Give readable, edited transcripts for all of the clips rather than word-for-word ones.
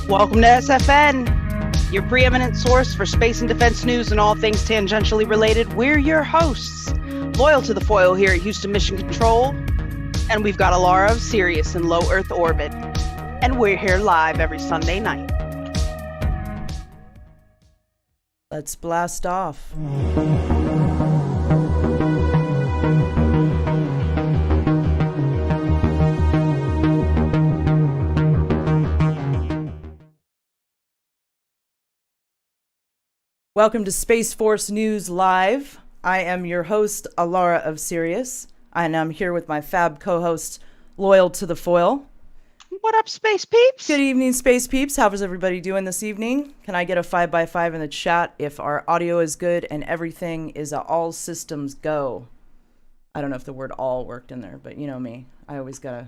Welcome to SFN, your preeminent source for space and defense news and all things tangentially related. We're your hosts, loyal to the foil here at Houston Mission Control, and we've got Alara of Sirius in low Earth orbit, and we're here live every Sunday night. Let's blast off. Welcome to Space Force News Live. I am your host, Alara of Sirius, and I'm here with my fab co-host, loyal to the foil. What up, Space Peeps? Good evening, Space Peeps. How is everybody doing this evening? Can I get a 5x5 in the chat if our audio is good and everything is all systems go? I don't know if the word all worked in there, but you know me. I always gotta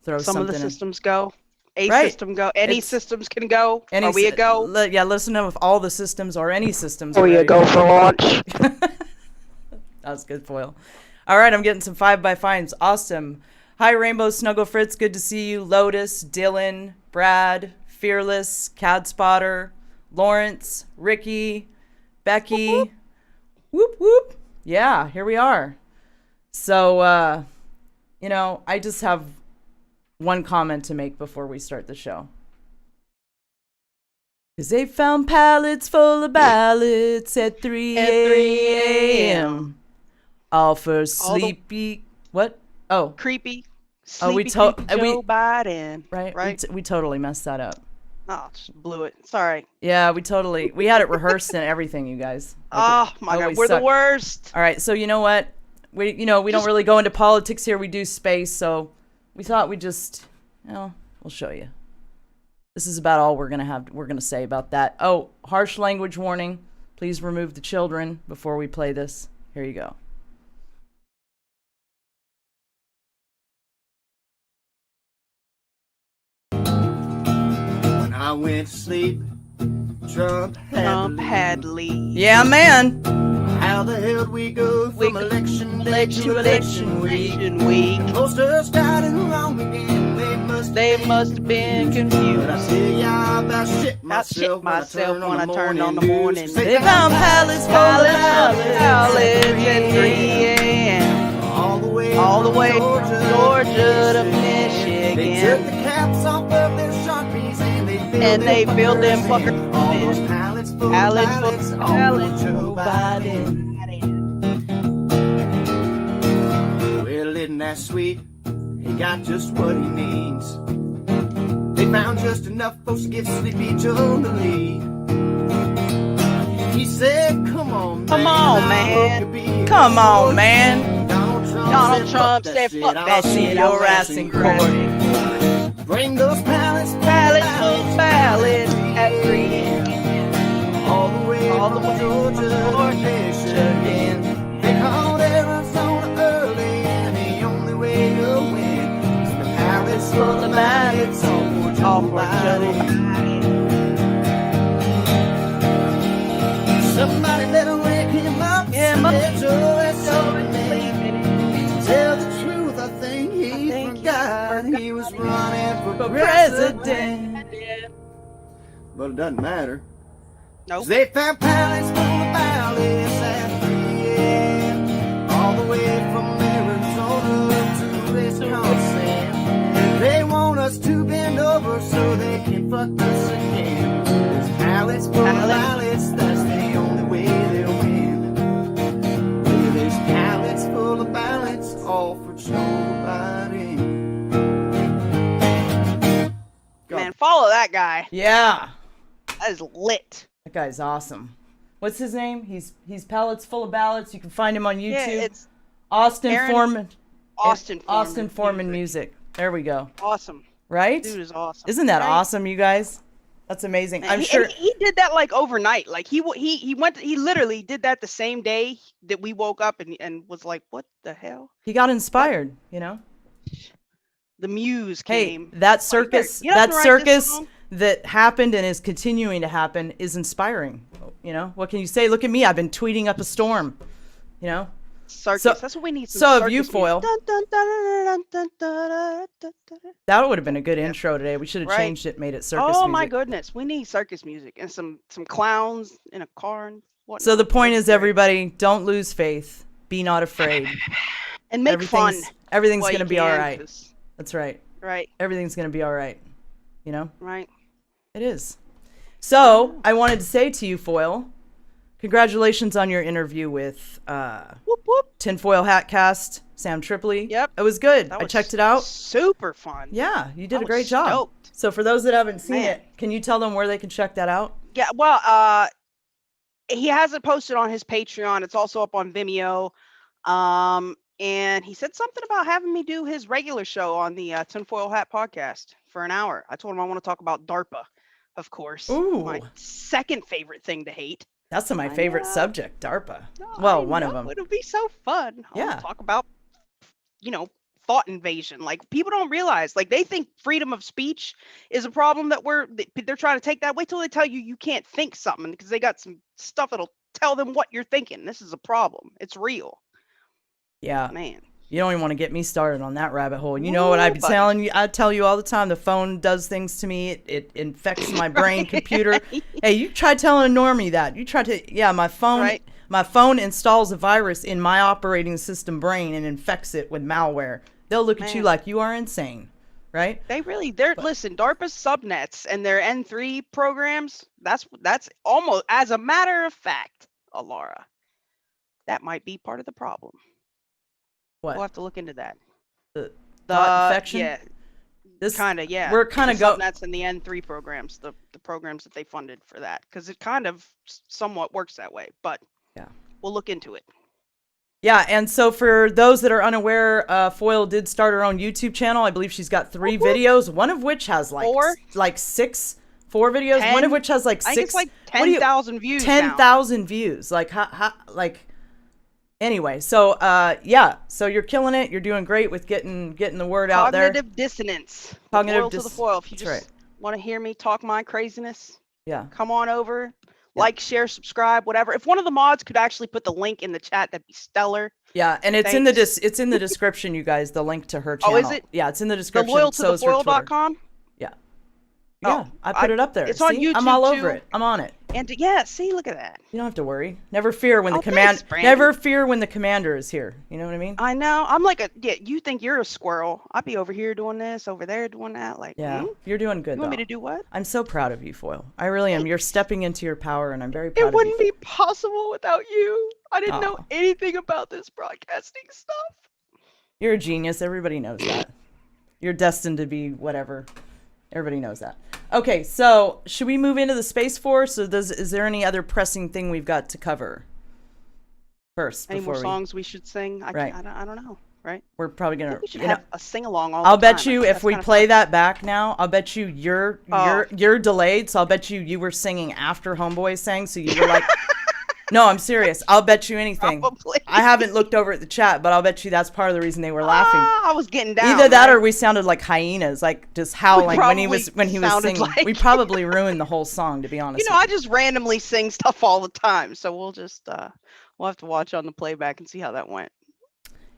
throw something in. Some of the systems go. A Right. system go. Any systems can go. Any Are we a go? Yeah, let us know if all the systems or any systems Are we a go for launch? That was good, foil. All right, I'm getting some 5x5s. Awesome. Hi, Rainbow Snuggle Fritz. Good to see you. Lotus, Dylan, Brad, Fearless, Cad Spotter, Lawrence, Ricky, Becky. Whoop, Whoop, whoop. Yeah, here we are. So, I just have one comment to make before we start the show. Because they found pallets full of ballots at 3 a.m. All for sleepy... What? Oh. Creepy. Sleepy Joe Biden. Right? We totally messed that up. Oh, just blew it. Sorry. Yeah, we had it rehearsed and everything, you guys. Oh my God, we're the worst. All right, so you know what? We don't really go into politics here. We do space, so we thought we'd just, we'll show you. This is about all we're gonna say about that. Oh, harsh language warning. Please remove the children before we play this. Here you go. I went to sleep. Trump had leave. Yeah, man. How the hell do we go from election day to election week? Most of us started wrong again. They must have been confused. But I tell ya about shit myself when I turned on the morning. They found pallets full of pallets at 3 a.m. All the way from Georgia to Michigan. They took the caps off of their Sharpies and they filled them fuckers. All those pallets full of pallets, Joe Biden. Well, isn't that sweet? He got just what he needs. They found just enough folks to give Sleepy Joe the lead. He said, come on, man. Come on, man. Donald Trump said, fuck that shit, your ass in court. Bring those pallets at 3 a.m. all the way from Georgia to Michigan. They called Arizona early, and the only way to win is the pallets full of ballots all for Joe. Somebody better wake him up. Joe is so relieved. Tell the truth, I think he forgot he was running for president. But it doesn't matter. Nope. They found pallets full of ballots at 3 a.m. All the way from Arizona to Wisconsin. They want us to bend over so they can fuck us again. There's pallets full of ballots, that's the only way they'll win. Well, there's pallets full of ballots, all for Joe Biden. Man, follow that guy. Yeah. That is lit. That guy's awesome. What's his name? He's pallets full of ballots. You can find him on YouTube. Yeah, it's Austin Foreman music. music. There we go. Awesome. Right? Dude is awesome. Isn't that right? awesome, you guys? That's amazing. Man, I'm sure he did that like overnight. Like he literally did that the same day that we woke up and was like, what the hell? he got inspired, you know? The muse came. Hey, that circus, you have to write this song? that happened and is continuing to happen is inspiring. You know, what can you say? Look at me. I've been tweeting up a storm, you know? Circus. So- That's what we need. Some so have circus you, music. Foil. Dun, dun, dun, dun, dun, dun, dun, dun, dun. That would have been a good intro today. We should have Right. changed it, made it circus Oh music. my goodness, we need circus music and some clowns in a car and whatnot. So the point That'd is, be great. everybody, don't lose faith. Be not afraid. And make fun. Everything's while going to you be all can, right. 'cause- That's right. Right, Everything's going to be all right. You know? right. It is. So I wanted to say to you, Foil, congratulations on your interview with Whoop whoop. Tinfoil Hatcast, Sam Tripoli. Yep. It was good. That I was checked it out. Super fun. Yeah, you did I a great was job. stoked. So for those that haven't seen Man. it, can you tell them where they can check that out? Yeah, well, he has it posted on his Patreon. It's also up on Vimeo. And he said something about having me do his regular show on the Tinfoil Hat podcast for an hour. I told him I want to talk about Darpa, of course. Ooh. My second favorite thing to hate. That's my I favorite know. subject, DARPA. No, Well, I one of know, them. It'll be so fun. I wanna Yeah. talk about, thought invasion. Like, people don't realize, like, they think freedom of speech is a problem that they're trying to take that. Wait till they tell you you can't think something because they got some stuff that'll tell them what you're thinking. This is a problem. It's real, Yeah. man. You don't even want to get me started on that rabbit hole. You know what Ooh, I've been buddy. telling you? I tell you all the time, the phone does things to me. It infects my brain, computer. Hey, you try telling a normie that. You try to, yeah, my phone Right. installs a virus in my operating system brain and infects it with malware. They'll look at you Man. like you are insane, right? Listen, DARPA's subnets and their N3 programs, that's almost, as a matter of fact, Alara, that might be part of the problem. What? We'll have to look into that. The thought infection? Yeah, This kind of, yeah. We're kind of The go. subnets and the N3 programs, the programs that they funded for that, because it kind of somewhat works that way. But Yeah. we'll look into it. Yeah, and so for those that are unaware, Foil did start her own YouTube channel. I believe she's got 3 videos, one of which has like Four? four videos, one 10? of which has like I 6. think it's like what do you- 10,000 views. 10,000 views. Like, anyway, so, yeah, so you're killing it. You're doing great with getting the word out there. Cognitive dissonance. Cognitive Loyal to the foil. If you that's just want to hear me talk my craziness, Yeah. come on over. Like, share, subscribe, whatever. If one of the mods could actually put the link in the chat, that'd be stellar. Yeah, and it's in the it's in the description, you guys, the link to her channel. Oh, is it? Yeah, it's in the The description. So is her Twitter. loyaltothefoil.com. Yeah. Oh, Yeah, I put it up there. it's on See? I'm YouTube, all over too. it. I'm on it. And yeah, see, look at that. You don't have to worry. Never fear when Oh, the thanks, Brandon. never fear when the commander is here. You know what I mean? I know. I'm like you think you're a squirrel. I'd be over here doing this, over there doing that. Like, Yeah. You're doing good you want though. me to do what? I'm so proud of you, Foil. I really am. You're stepping into your power and I'm very proud It of you. wouldn't be possible without you. I didn't know Aw. anything about this broadcasting stuff. You're a genius. Everybody knows that. You're destined to be whatever. Everybody knows that. Okay, so should we move into the Space Force, or is there any other pressing thing we've got to cover first? Any more before songs we should sing? I don't know. Right? we're probably I gonna. think we should you know, have a sing along all I'll the time. bet I you think if that's we kinda play fun. that back now, I'll bet you Oh. you're delayed. So I'll bet you were singing after Homeboy sang. So you were like, no, I'm serious. I'll bet you anything. Probably. I haven't looked over at the chat, but I'll bet you that's part of the reason they were laughing. I was getting down. Either that right? or we sounded like hyenas, like just howling when he was probably singing. sounded like- We probably ruined the whole song, to be honest. You know, I just randomly sing stuff all the time, so we'll just we'll have to watch on the playback and see how that went.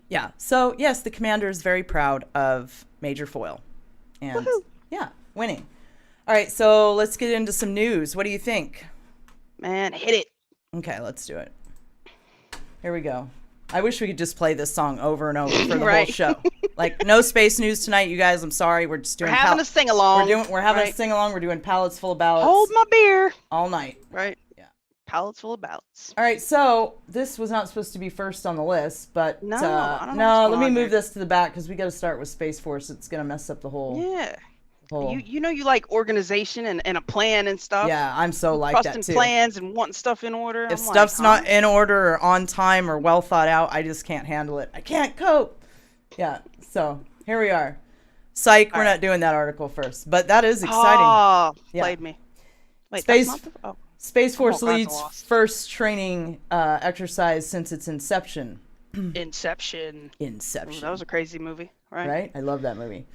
Yeah. So yes, the commander is very proud of Major Foil, and Woohoo. yeah, winning. All right, so let's get into some news. What do you think? Man, hit it. Okay, let's do it. Here we go. I wish we could just play this song over and over for the whole Right. show. Like, no space news tonight, you guys. I'm sorry. We're just We're doing having a sing along. we're having a right? sing along. We're doing pallets full of ballots Hold my beer. all night. Right. Yeah. Pallets full of ballots. All right, so this was not supposed to be first on the list, but No, I don't know what's let going me on move here. this to the back because we got to start with Space Force. It's gonna mess up the whole. Yeah. whole You know you like organization and a plan and stuff. yeah, I'm so like Trusting that too. plans and wanting stuff in order. If I'm like, stuff's huh? not in order or on time or well thought out, I just can't handle it. I can't cope. Yeah, so here we are. Psych, we're All not doing that article first, but that is exciting. Oh, Yeah. played me. Wait, Space- that's not the, oh. Space Force all kinds of leads lost. first training exercise since its inception. Inception. Ooh, Inception. that was a crazy movie, right? Right? I love that movie.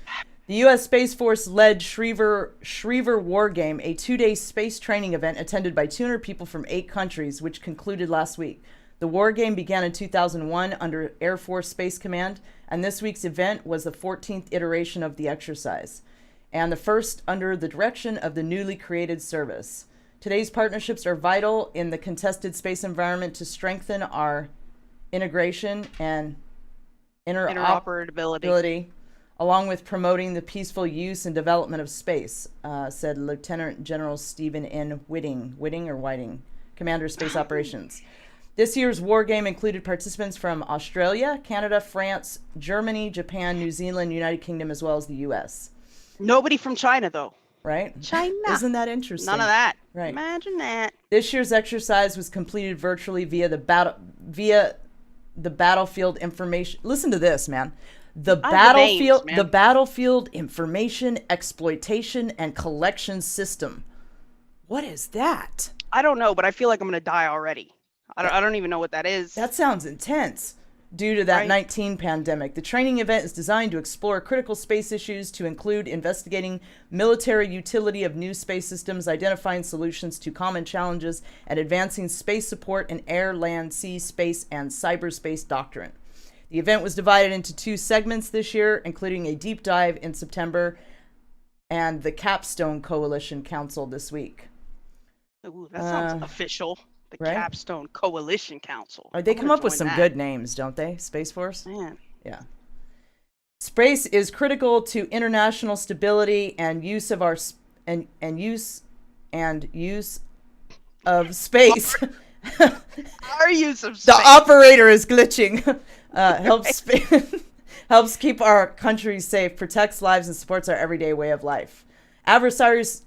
The U.S. Space Force led Schriever War Game, a 2-day space training event attended by 200 people from 8 countries, which concluded last week. The war game began in 2001 under Air Force Space Command, and this week's event was the 14th iteration of the exercise, and the first under the direction of the newly created service. Today's partnerships are vital in the contested space environment to strengthen our integration and interoperability, along with promoting the peaceful use and development of space, said Lieutenant General Stephen N. Whiting, Commander of Space Operations. This year's war game included participants from Australia, Canada, France, Germany, Japan, New Zealand, United Kingdom, as well as the U.S. Nobody from China, though. Right? China. Isn't that interesting? None of that. Right. Imagine that. This year's exercise was completed virtually via the battlefield information. Listen to this, man. The battlefield information exploitation and collection system. What is that? I don't know, but I feel like I'm going to die already. I don't even know what that is. That sounds intense. Due to that 19 pandemic, the training event is designed to explore critical space issues to include investigating military utility of new space systems, identifying solutions to common challenges, and advancing space support in air, land, sea, space, and cyberspace doctrine. The event was divided into 2 segments this year, including a deep dive in September and the Capstone Coalition Council this week. Ooh, that sounds official. The Capstone Coalition Council. They come up with some good names, don't they? Space Force? Man. Yeah. Space is critical to international stability and use of our use of space. Our use of space. The operator is glitching. Helps keep our country safe, protects lives, and supports our everyday way of life. Adversaries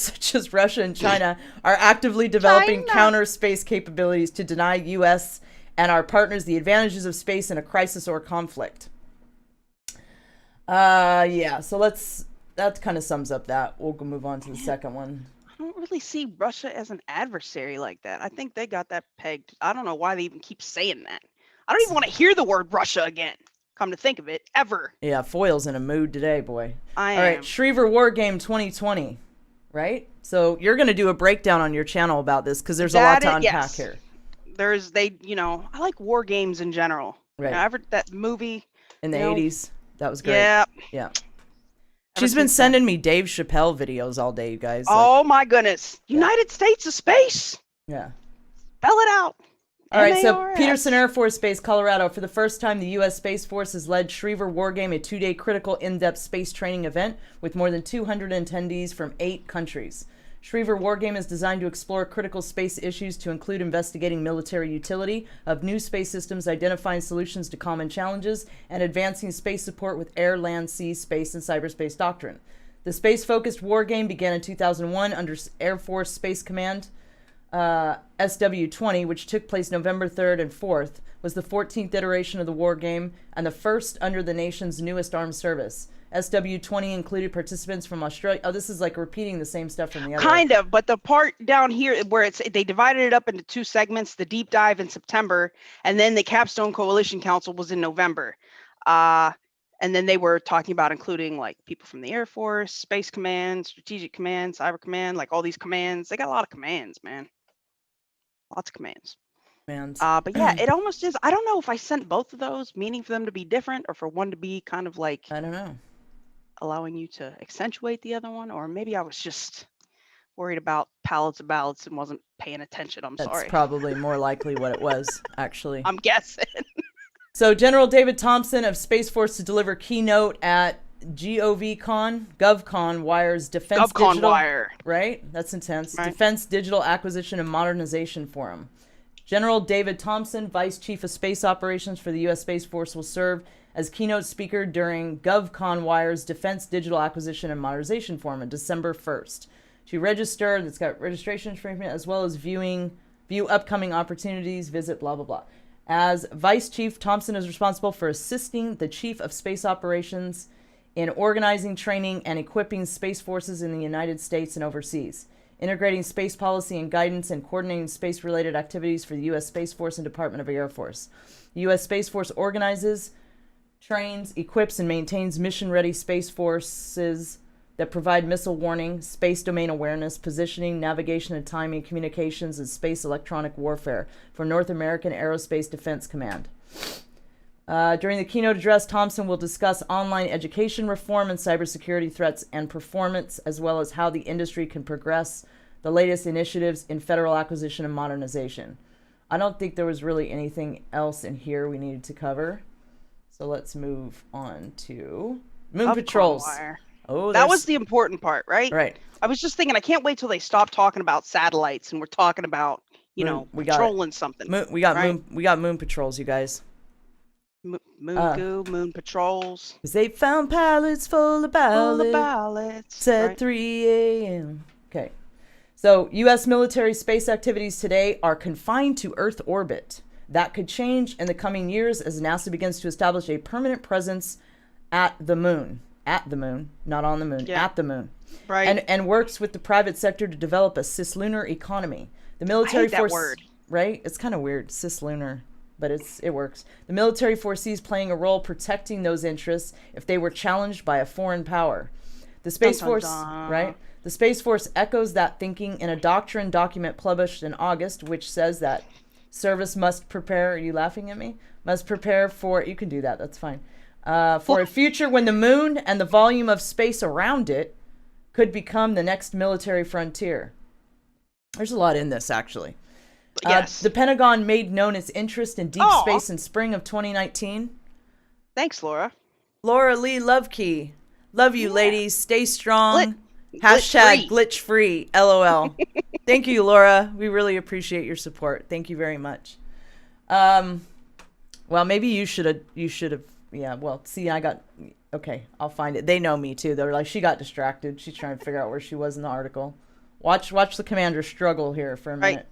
such as Russia and China are actively developing counter space capabilities to deny U.S. and our partners the advantages of space in a crisis or conflict. Yeah, so that kind of sums up that. We'll move on to the second one. I don't really see Russia as an adversary like that. I think they got that pegged. I don't know why they even keep saying that. I don't even want to hear the word Russia again. Come to think of it, ever. Yeah, Foil's in a mood today, boy. All am. right, Schriever War Game 2020, right? So you're going to do a breakdown on your channel about this because there's a lot to unpack here. I like war games in general. Right. That movie. In the 80s. That was great. Yeah. She's been sending me Dave Chappelle videos all day, you guys. Oh, my goodness. United States of Space. Yeah. Spell it out. All right, so Peterson Air Force Base, Colorado. For the first time, the U.S. Space Force has led Schriever War Game, a 2-day critical in-depth space training event with more than 200 attendees from 8 countries. Schriever War Game is designed to explore critical space issues to include investigating military utility of new space systems, identifying solutions to common challenges, and advancing space support with air, land, sea, space, and cyberspace doctrine. The space-focused war game began in 2001 under Air Force Space Command. SW20, which took place November 3rd and 4th, was the 14th iteration of the war game and the first under the nation's newest armed service. SW20 included participants from Australia. Oh, this is like repeating the same stuff from the other. Kind of, but the part down here where they divided it up into 2 segments, the deep dive in September, and then the Capstone Coalition Council was in November. And then they were talking about including like people from the Air Force, Space Command, Strategic Command, Cyber Command, like all these commands. They got a lot of commands, man. Lots of commands. But yeah, it almost is. I don't know if I sent both of those, meaning for them to be different or for one to be kind of like, I don't know, allowing you to accentuate the other one, or maybe I was just worried about pallets of ballots and wasn't paying attention. Sorry. That's probably more likely what it was, actually. I'm guessing. So General David Thompson of Space Force to deliver keynote at GovConWire's Defense GovConWire. Right? That's intense. Right. Defense Digital Acquisition and Modernization Forum. General David Thompson, Vice Chief of Space Operations for the U.S. Space Force, will serve as keynote speaker during GovConWire's Defense Digital Acquisition and Modernization Forum on December 1st. To register, it's got registration information as well as view upcoming opportunities, visit blah, blah, blah. As Vice Chief, Thompson is responsible for assisting the Chief of Space Operations in organizing, training, and equipping space forces in the United States and overseas, integrating space policy and guidance, and coordinating space-related activities for the U.S. Space Force and Department of Air Force. The U.S. Space Force organizes, trains, equips, and maintains mission-ready space forces that provide missile warning, space domain awareness, positioning, navigation and timing, communications, and space electronic warfare for North American Aerospace Defense Command. During the keynote address, Thompson will discuss online education reform and cybersecurity threats and performance, as well as how the industry can progress the latest initiatives in federal acquisition and modernization. I don't think there was really anything else in here we needed to cover. So let's move on to moon patrols. Oh, that was the important part, right? Right. I was just thinking, I can't wait till they stop talking about satellites and we're talking about, patrolling something. We got moon patrols, you guys. Moon patrols. 'Cause they found pallets full of ballots. At right? 3 a.m. Okay. So, U.S. military space activities today are confined to Earth orbit. That could change in the coming years as NASA begins to establish a permanent presence at the moon. At the moon, not on the moon, at the moon. Right. And works with the private sector to develop a cislunar economy. The military I hate that word. Right? It's kind of weird, cislunar. But it works. The military foresees playing a role protecting those interests if they were challenged by a foreign power. The Space Force, right? The Space Force echoes that thinking in a doctrine document published in August, which says that service must prepare. Are you laughing at me? Must prepare for. You can do that. That's fine. For a future when the moon and the volume of space around it could become the next military frontier. There's a lot in this, actually. Yes. The Pentagon made known its interest in deep space in spring of 2019. Thanks, Laura. Laura Lee Lovekey. Love you, ladies. Stay strong. Glitch Glitch free. LOL. Thank you, Laura. We really appreciate your support. Thank you very much. Well, maybe you should have. Yeah, well, see, okay, I'll find it. They know me, too. They're like, she got distracted. She's trying to figure out where she was in the article. Watch the commander struggle here for a minute.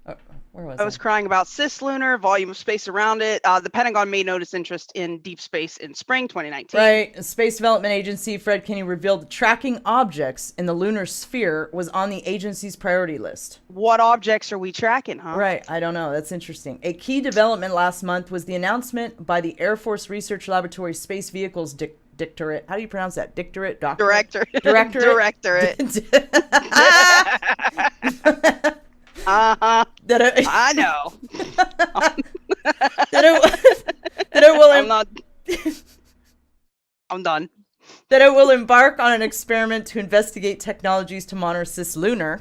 Right. Where was I was crying about cislunar, volume of space around it. The Pentagon made notice interest in deep space in spring 2019. Right. The Space Development Agency, Fred Kinney, revealed that tracking objects in the lunar sphere was on the agency's priority list. What objects are we tracking, huh? Right. I don't know. That's interesting. A key development last month was the announcement by the Air Force Research Laboratory Space Vehicles Directorate. How do you pronounce that? Directorate? Directorate. Uh-huh. I know. I'm done. That it will embark on an experiment to investigate technologies to monitor cislunar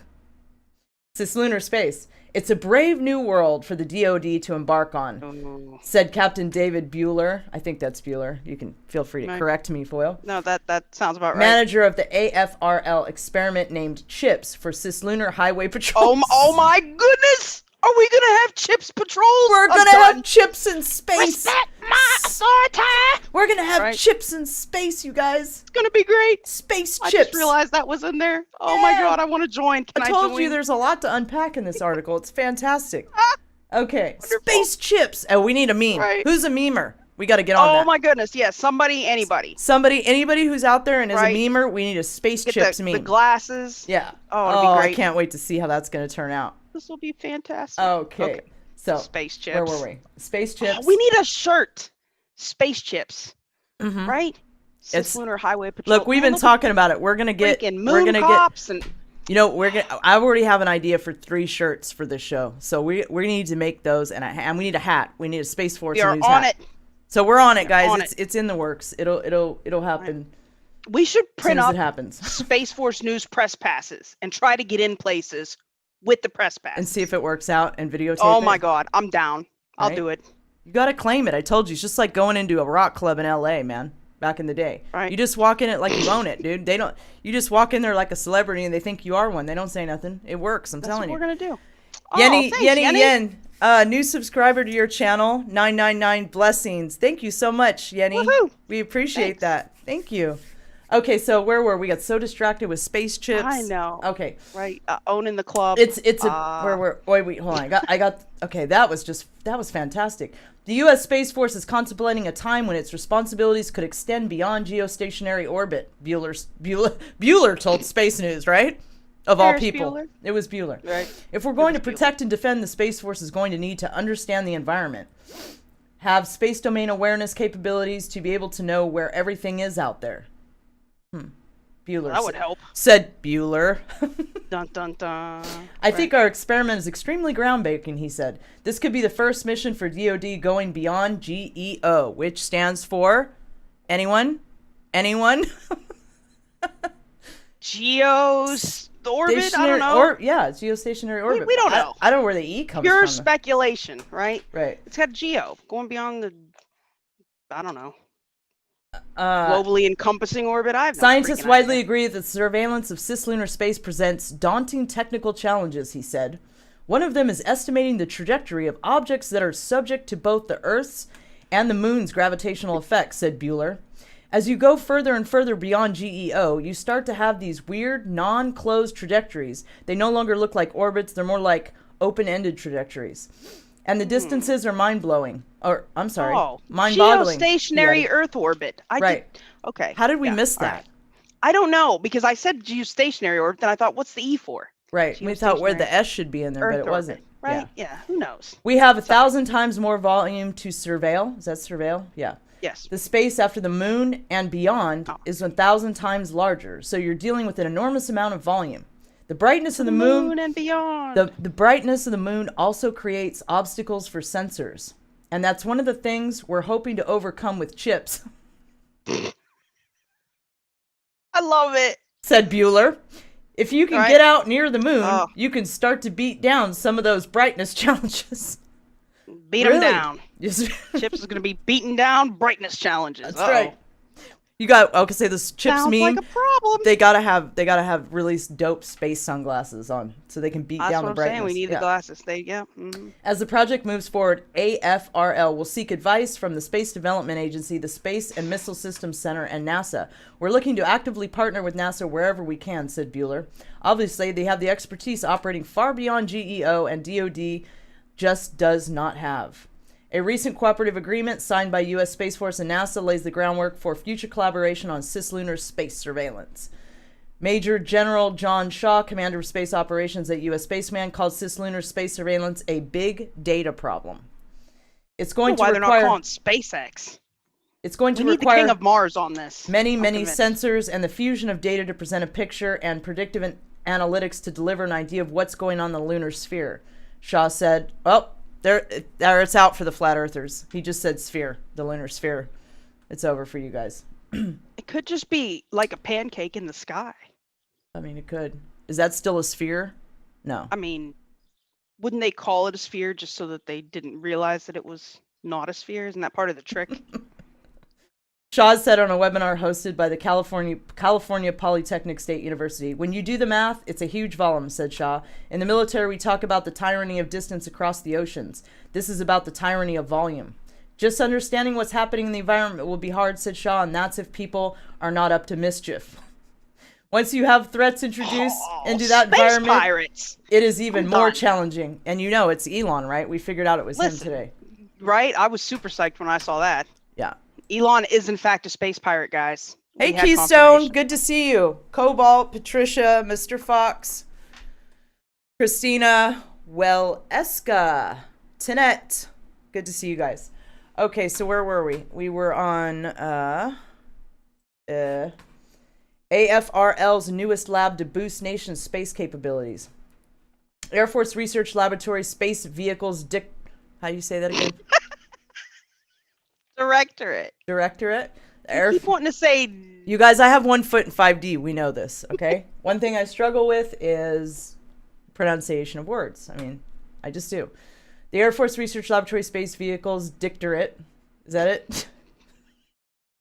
space. It's a brave new world for the DoD to embark on, said Captain David Bueller. I think that's Bueller. You can feel free to correct me, Foyle. No, that sounds about right. Manager of the AFRL experiment named CHIPS for cislunar highway patrols. Oh my goodness! Are we gonna have CHIPS patrols? We're gonna have chips in space. Respect my authority. We're gonna have chips in space, you guys. It's gonna be great. Space I chips. just realized that was in there. Oh my god, I want to join. Can I told join? you there's a lot to unpack in this article. It's fantastic. Okay, Wonderful. Space chips. Oh, we need a meme. Right. Who's a memer? We got to get on that. Oh my goodness, yes. Anybody who's out there and is a memer, we need a space chips meme. The glasses. Yeah. Oh, it'll be great. I can't wait to see how that's going to turn out. This will be fantastic. Okay. So space chips. Where were we? Space chips. Oh, we need a shirt. Space chips. Mm-hmm. Right? It's Cislunar Highway Patrol. Look, we've been talking about it. We're gonna get moon cops and. You know, I already have an idea for 3 shirts for this show, so we need to make those, and we need a hat. We need a Space Force We are News on hat. it. So we're on it, guys. It's in the works. It'll happen. We should print as soon as up it happens. Space Force News press passes and try to get in places with the press passes and see if it works out and videotape it. Oh my God, I'm down. I'll do it. You gotta claim it. I told you, it's just like going into a rock club in LA, man. Back in the day, right? You just walk in it like you own it, dude. They don't. You just walk in there like a celebrity, and they think you are one. They don't say nothing. It works. I'm telling you. That's what we're gonna do. Yenny, Yenny. Yen, new subscriber to your channel. 999 blessings. Thank you so much, Yenny. Woohoo. We appreciate that. Thank you. Okay, so where were we? Got so distracted with space chips. I know. Okay. Right. Owning the club. It's wait, hold on. I got okay, that was fantastic. The US Space Force is contemplating a time when its responsibilities could extend beyond geostationary orbit. Bueller told Space News, right? Of all people. Bueller? It was Bueller. Right. If we're going to protect and defend, the Space Force is going to need to understand the environment. Have space domain awareness capabilities to be able to know where everything is out there. Bueller. That would help. Said Bueller. Dun, dun, dun. I think our experiment is extremely groundbreaking, he said. This could be the first mission for DoD going beyond GEO, which stands for... Anyone? Geos orbit? I don't know. Yeah, geostationary orbit. We don't know. I don't know where the E comes Pure from. speculation, right? Right. It's got geo, going beyond the, I don't know, globally encompassing orbit. Scientists widely agree that the surveillance of cislunar space presents daunting technical challenges, he said. One of them is estimating the trajectory of objects that are subject to both the Earth's and the moon's gravitational effects, said Bueller. As you go further and further beyond GEO, you start to have these weird, non-closed trajectories. They no longer look like orbits, they're more like open-ended trajectories. And the distances are mind-blowing. Mind-boggling. Geostationary Earth orbit. Okay. How did we miss that? Right. I don't know, because I said geostationary orbit, and I thought, what's the E for? Right. We thought where the S should be in there, but it wasn't. Right? Yeah. Who knows? We have 1,000 times more volume to surveil. Is that surveil? Yeah. Yes. The space after the moon and beyond is 1,000 times larger. So you're dealing with an enormous amount of volume. The brightness of the moon and beyond. The brightness of the moon also creates obstacles for sensors. And that's one of the things we're hoping to overcome with chips. I love it, said Bueller. If you can get out near the moon, you can start to beat down some of those brightness challenges. Beat them down. Chips is going to be beating down brightness challenges. That's right. You got, say this Chips Sounds meme. Like a problem. They gotta have really dope space sunglasses on so they can beat down the brightness. That's what I'm saying. We need the glasses. As the project moves forward, AFRL will seek advice from the Space Development Agency, the Space and Missile Systems Center, and NASA. We're looking to actively partner with NASA wherever we can, said Bueller. Obviously, they have the expertise operating far beyond GEO, and DoD just does not have. A recent cooperative agreement signed by U.S. Space Force and NASA lays the groundwork for future collaboration on cislunar space surveillance. Major General John Shaw, commander of space operations at U.S. Spaceman, called cislunar space surveillance a big data problem. It's going to require... Why they're not calling SpaceX? It's going to require... We need the king of Mars on this. Many sensors and the fusion of data to present a picture and predictive analytics to deliver an idea of what's going on in the lunar sphere. Shaw said, There, it's out for the flat earthers. He just said sphere, the lunar sphere. It's over for you guys. It could just be like a pancake in the sky. I mean, it could. Is that still a sphere? No. I mean, wouldn't they call it a sphere just so that they didn't realize that it was not a sphere? Isn't that part of the trick? Shaw said on a webinar hosted by the California Polytechnic State University, "When you do the math, it's a huge volume," said Shaw. "In the military, we talk about the tyranny of distance across the oceans. This is about the tyranny of volume. Just understanding what's happening in the environment will be hard," said Shaw, "and that's if people are not up to mischief. Once you have threats introduced into that environment, pirates. It is even more challenging." And you know, it's Elon, right? We figured out it was him today. Right? I was super psyched when I saw that. Yeah. Elon is in fact a space pirate, guys. Hey, Keystone, good to see you. Cobalt, Patricia, Mr. Fox, Christina, Eska, Tinette. Good to see you guys. Okay, so where were we? We were on AFRL's newest lab to boost nation's space capabilities. Air Force Research Laboratory Space Vehicles how do you say that again? Directorate. I keep wanting to say... You guys, I have 1 foot in 5D. We know this, okay? One thing I struggle with is pronunciation of words. I mean, I just do. The Air Force Research Laboratory Space Vehicles Directorate. Is that it?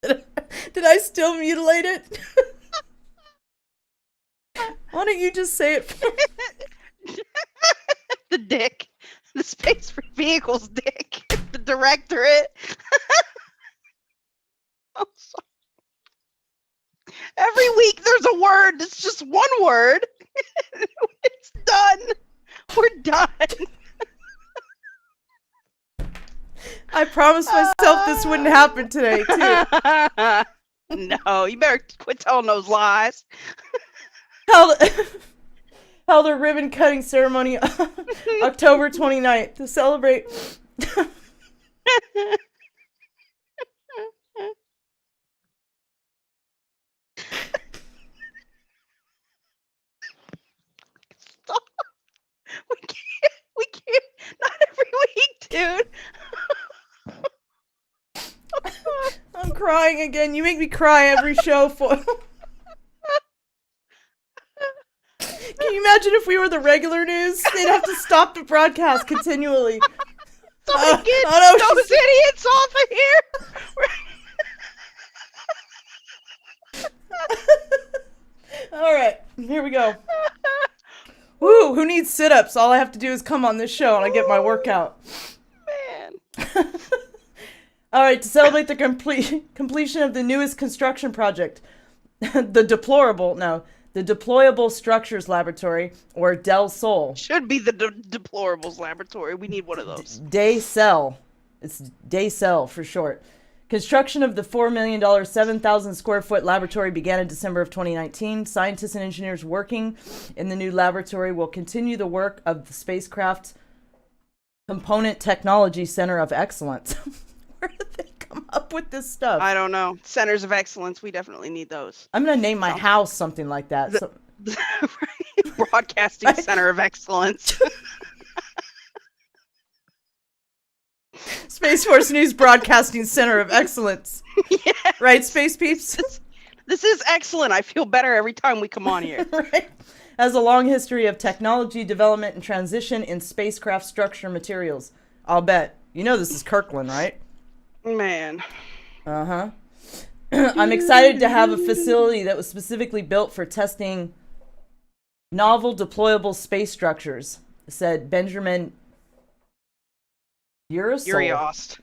Did I still mutilate it? Why don't you just say it? The dick. The Space Vehicles dick. The Directorate. Oh, sorry. Every week there's a word. It's just one word. It's done. We're done. I promised myself this wouldn't happen today, too. No, you better quit telling those lies. Held a ribbon cutting ceremony October 29th to celebrate. crying again. You make me cry every show, Foil. Can you imagine if we were the regular news? They'd have to stop the broadcast continually. Somebody get those idiots off of here. All right, here we go. Woo, who needs sit-ups? All I have to do is come on this show and I get my workout. Man. All right, to celebrate the completion of the newest construction project, the Deployable Structures Laboratory, or Del Sol. Should be the Deplorables Laboratory. We need one of those. DayCell. It's DayCell for short. Construction of the $4 million, 7,000 square foot laboratory began in December of 2019. Scientists and engineers working in the new laboratory will continue the work of the Spacecraft Component Technology Center of Excellence. Where did they come up with this stuff? I don't know. Centers of excellence. We definitely need those. I'm going to name my house something like that. Broadcasting Center of Excellence. Space Force News Broadcasting Center of Excellence. Yeah. Right, Space Peeps? This is excellent. I feel better every time we come on here. Right. Has a long history of technology development and transition in spacecraft structure materials. I'll bet. You know this is Kirkland, right? Man. Uh-huh. I'm excited to have a facility that was specifically built for testing novel deployable space structures, said Benjamin Uriost.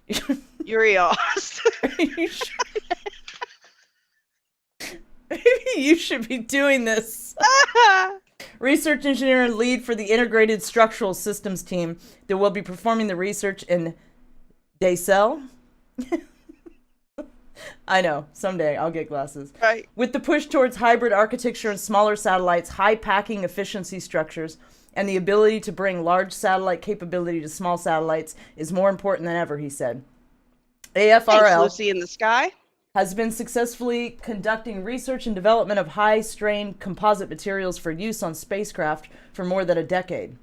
Maybe you should be doing this. Research engineer and lead for the integrated structural systems team that will be performing the research in DayCell. I know, someday I'll get glasses. Right. With the push towards hybrid architecture and smaller satellites, high packing efficiency structures, and the ability to bring large satellite capability to small satellites is more important than ever, he said. Thanks, AFRL Lucy in the Sky has been successfully conducting research and development of high-strain composite materials for use on spacecraft for more than a decade.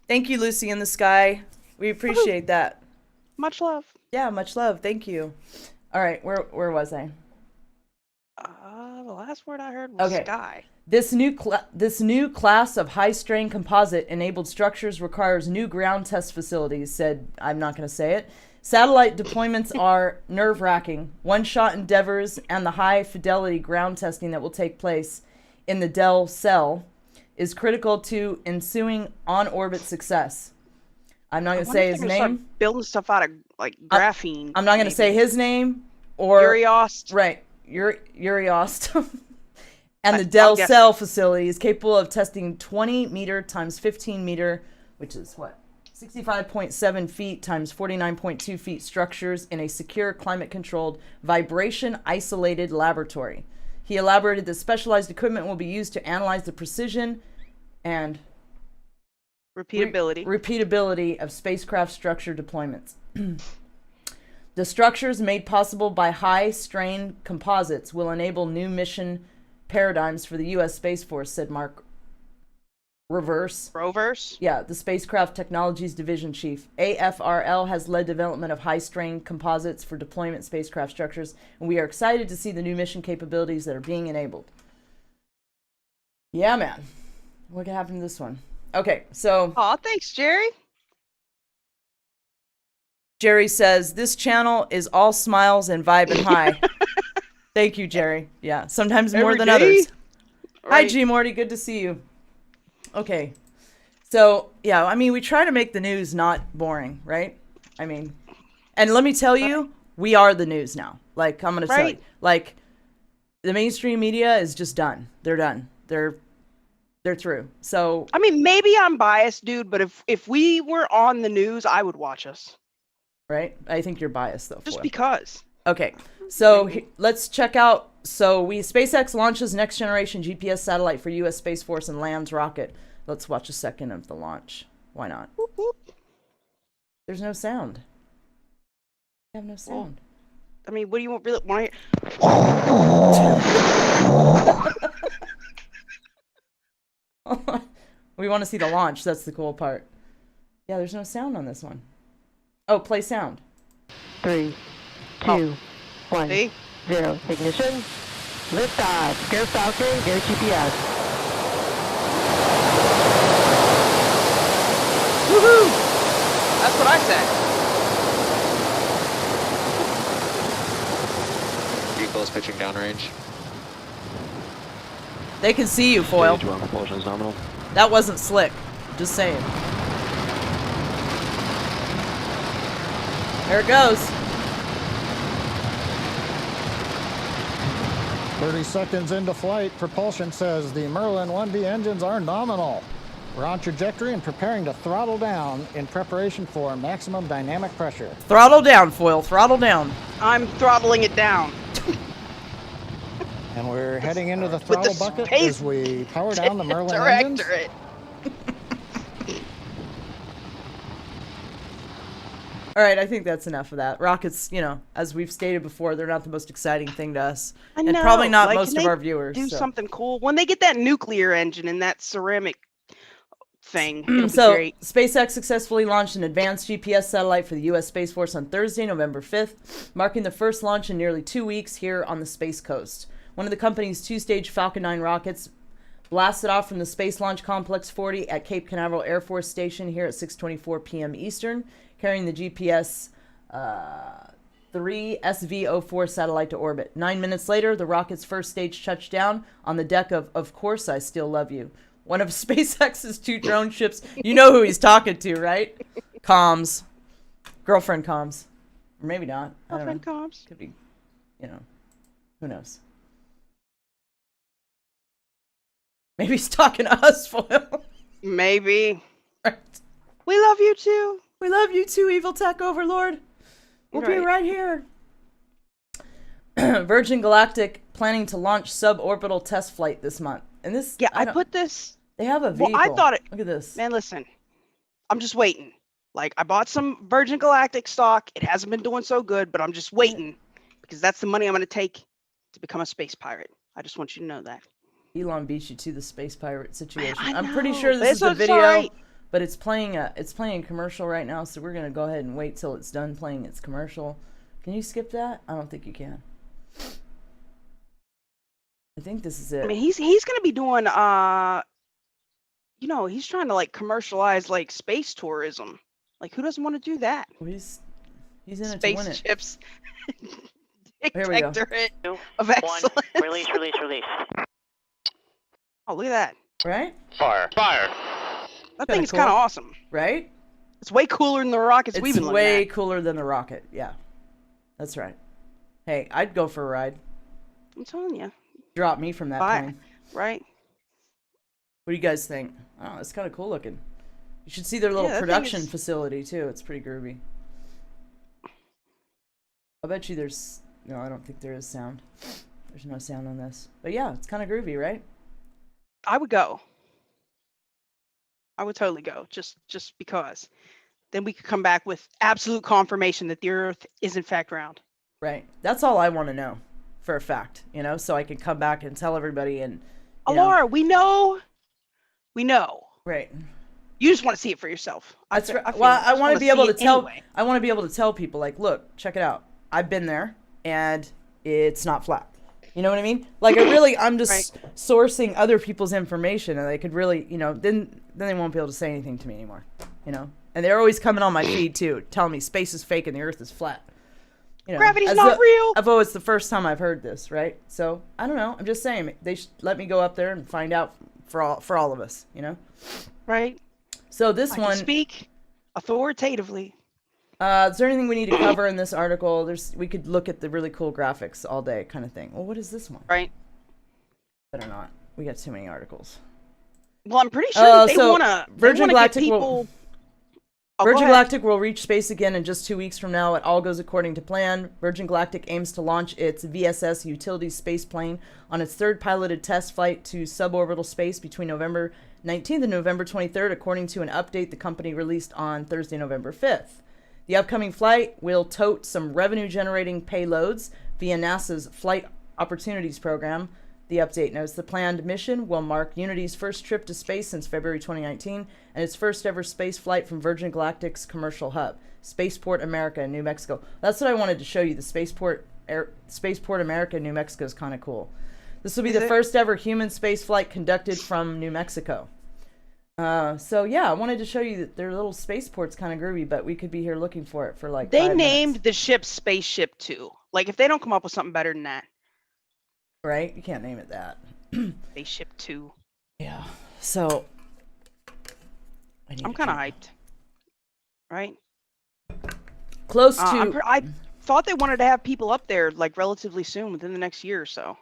Thank you, Lucy in the Sky. We appreciate that. Much love. Yeah, much love. Thank you. All right, where was I? The last word I heard was sky. This new class of high-strain composite enabled structures requires new ground test facilities, said, I'm not going to say it. Satellite deployments are nerve-wracking. One-shot endeavors and the high-fidelity ground testing that will take place in the Del Cell is critical to ensuing on-orbit success. I'm not going to say his name. Start building stuff out of like graphene. I'm not going to say his name or Uriost. Right, Uriost. And the Del Cell facility is capable of testing 20 meter times 15 meter, which is what? 65.7 feet times 49.2 feet structures in a secure, climate-controlled, vibration-isolated laboratory. He elaborated that specialized equipment will be used to analyze the precision and repeatability of spacecraft structure deployments. The structures made possible by high-strain composites will enable new mission paradigms for the U.S. Space Force, said Mark Rovers? Yeah, the Spacecraft Technologies Division Chief. AFRL has led development of high-strain composites for deployment spacecraft structures, and we are excited to see the new mission capabilities that are being enabled. Yeah, man. What happened to this one? Okay, so... Aw, thanks, Jerry. Jerry says, this channel is all smiles and vibe and high. Thank you, Jerry. Yeah, sometimes more than others. Right. Hi, G. Morty. Good to see you. Okay. So, yeah, I mean, we try to make the news not boring, right? I mean, and let me tell you, we are the news now. Like, I'm going to tell you. Like, the mainstream media is just done. They're done. They're through. So, I mean, maybe I'm biased, dude, but if we were on the news, I would watch us. Right? I think you're biased, though. Just because. Okay. So let's check out. So SpaceX launches next generation GPS satellite for U.S. Space Force and lands rocket. Let's watch a second of the launch. Why not? Whoop, whoop. There's no sound. I have no sound. I mean, what do you really want to? We want to see the launch. That's the cool part. Yeah, there's no sound on this one. Oh, play sound. 3, 2, 1, See? 0, ignition. Liftoff. Go Falcon, go GPS. Woohoo! That's what I said. Vehicle is pitching downrange. They can see you, Foil. Stage 1 propulsion is nominal. That wasn't slick. Just saying. There it goes. 30 seconds into flight, propulsion says the Merlin 1B engines are nominal. We're on trajectory and preparing to throttle down in preparation for maximum dynamic pressure. Throttle down, Foil. Throttle down. I'm throttling it down. And we're heading into the With throttle the bucket space as we power down the Merlin engines. Directorate. All right, I think that's enough of that. Rockets, you know, as we've stated before, they're not the most exciting thing to us. I And know, probably not like, most can of they our viewers. Do so. something cool when they get that nuclear engine and that ceramic thing. It'll be So, great. SpaceX successfully launched an advanced GPS satellite for the U.S. Space Force on Thursday, November 5th, marking the first launch in nearly 2 weeks here on the Space Coast. One of the company's two-stage Falcon 9 rockets blasted off from the Space Launch Complex 40 at Cape Canaveral Air Force Station here at 6:24 p.m. Eastern, carrying the GPS 3 SV-04 satellite to orbit. 9 minutes later, the rocket's first stage touched down on the deck of Course I Still Love You, one of SpaceX's 2 drone ships. You know who he's talking to, right? Comms. Girlfriend comms. Or maybe not. I don't know. Girlfriend comms. Could be, you know, who knows? Maybe he's talking to us, Foil. Maybe. Right. We love you too. We love you too, evil tech overlord. We'll be right here. Virgin Galactic planning to launch suborbital test flight this month. And this, Yeah, I put this. They have a vehicle. Well, I thought it. Look at this. Man, listen. I'm just waiting. Like, I bought some Virgin Galactic stock. It hasn't been doing so good, but I'm just waiting because that's the money I'm going to take to become a space pirate. I just want you to know that. Elon beat you to the space pirate situation. I I'm pretty know, sure but this is the it's video, alright. but it's playing a commercial right now, so we're gonna go ahead and wait till it's done playing its commercial. Can you skip that? I don't think you can. I think this is it. I mean, he's going to be doing you know, he's trying to like commercialize like space tourism. Like, who doesn't want to do that? Well, he's in it to win it. Spaceships. Here we go. Directorate of excellence. Release. Oh, look at that. Right? Fire. Fire. That Kinda thing's cool. kind of awesome. Right? It's way cooler than the rockets we've It's been looking way at. cooler than the rocket. Yeah, that's right. Hey, I'd go for a ride. I'm telling you, Drop me from that Bye. plane. right? What do you guys think? Oh, it's kind of cool looking. You should see their little that thing production is- facility too. It's pretty groovy. I bet you there's... No, I don't think there is sound. There's no sound on this. But yeah, it's kind of groovy, right? I would go. I would totally go, just because. Then we could come back with absolute confirmation that the Earth is in fact round. Right. That's all I want to know for a fact, you know, so I can come back and tell everybody and, you know. Alara, we know. Right. You just want to see it for yourself. That's right. feel Well, you I just want to wanna be able see to it tell. anyway. I want to be able to tell people, like, look, check it out. I've been there, and it's not flat. You know what I mean? Like, I'm just sourcing other people's information, and they could really, you know, then they won't be able to say anything to me anymore. You know, and they're always coming on my feed too, telling me space is fake and the Earth is flat. You know, Gravity's not real. Although it's the first time I've heard this, right? So I don't know. I'm just saying they should let me go up there and find out for all of us. You know. Right. So this I one. can speak authoritatively. Is there anything we need to cover in this article? We could look at the really cool graphics all day, kind of thing. Well, what is this one? Right. Better not. We got too many articles. Well, I'm pretty sure that they so want to. Virgin Galactic people. will- Oh, go Virgin ahead. Galactic will reach space again in just 2 weeks from now. It all goes according to plan. Virgin Galactic aims to launch its VSS utility space plane on its third piloted test flight to suborbital space between November 19th and November 23rd, according to an update the company released on Thursday, November 5th. The upcoming flight will tote some revenue-generating payloads via NASA's Flight Opportunities Program. The update notes the planned mission will mark Unity's first trip to space since February 2019 and its first ever space flight from Virgin Galactic's commercial hub, Spaceport America in New Mexico. That's what I wanted to show you, the Spaceport Spaceport America, New Mexico is kind of cool. This will be Is the it? first ever human space flight conducted from New Mexico. So yeah, I wanted to show you that their little spaceport's kind of groovy, but we could be here looking for it for like They 5 named minutes. the ship Spaceship 2. Like, if they don't come up with something better than that, Right? You can't name it that. Spaceship 2. Yeah. So I'm kind of hyped. Right? close to I thought they wanted to have people up there, like, relatively soon, within the next year or so.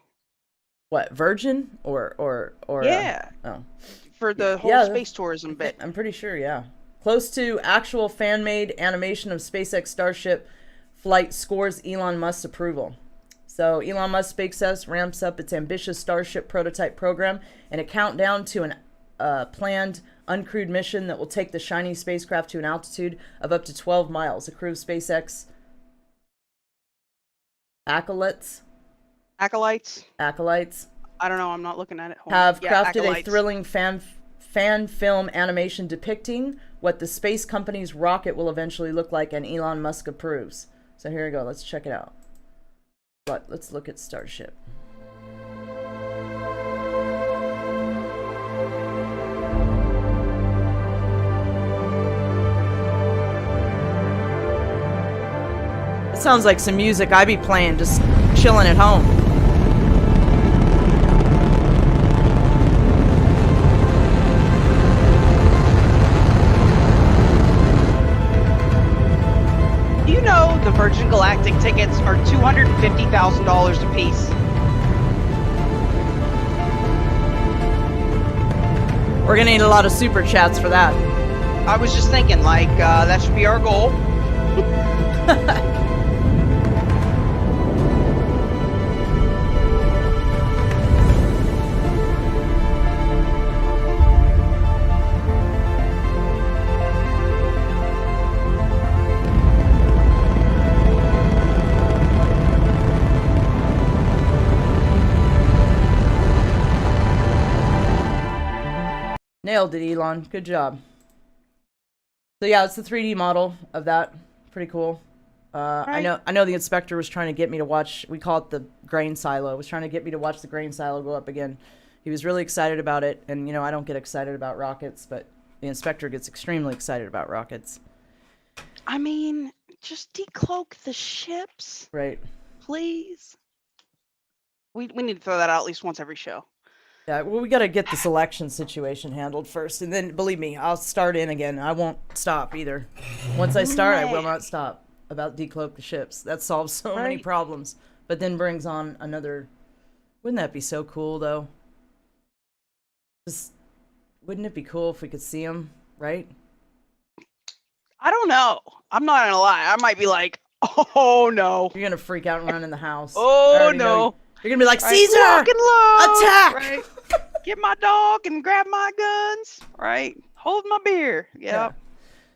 what, Virgin or Yeah. oh. For the whole Yeah, space tourism bit. I'm pretty sure, yeah. Close to actual fan-made animation of SpaceX Starship flight scores Elon Musk's approval. So Elon Musk SpaceX ramps up its ambitious Starship prototype program and a countdown to an planned uncrewed mission that will take the shiny spacecraft to an altitude of up to 12 miles. A crew of SpaceX acolytes. I don't know. I'm not looking at it. Hold on. Have Yeah, crafted a acolytes. thrilling fan film animation depicting what the space company's rocket will eventually look like, and Elon Musk approves. So here we go. Let's check it out. But let's look at Starship. It sounds like some music I'd be playing, just chilling at home. Do you know the Virgin Galactic tickets are $250,000 a piece? We're gonna need a lot of super chats for that. I was just thinking, like, that should be our goal. Nailed it, Elon. Good job. So yeah, it's the 3D model of that. Pretty cool. I know the inspector was trying to get me to watch, we call it the grain silo, was trying to get me to watch the grain silo go up again. He was really excited about it, and you know, I don't get excited about rockets, but the inspector gets extremely excited about rockets. I mean, just decloak the ships, Right. please. We need to throw that out at least once every show. Yeah, well, we got to get this election situation handled first, and then, believe me, I'll start in again. I won't stop either. Once I start, I will not stop about decloak the ships. That solves so many problems, but then brings on another... Wouldn't that be so cool, though? Just, wouldn't it be cool if we could see them, right? I don't know. I'm not gonna lie. I might be like, oh no. You're gonna freak out and run in the house. I Oh already know no. You're gonna be like, Right? Caesar! Lock and load, Attack! Right? Get my dog and grab my guns. Right? Hold my beer. Yep. Yeah.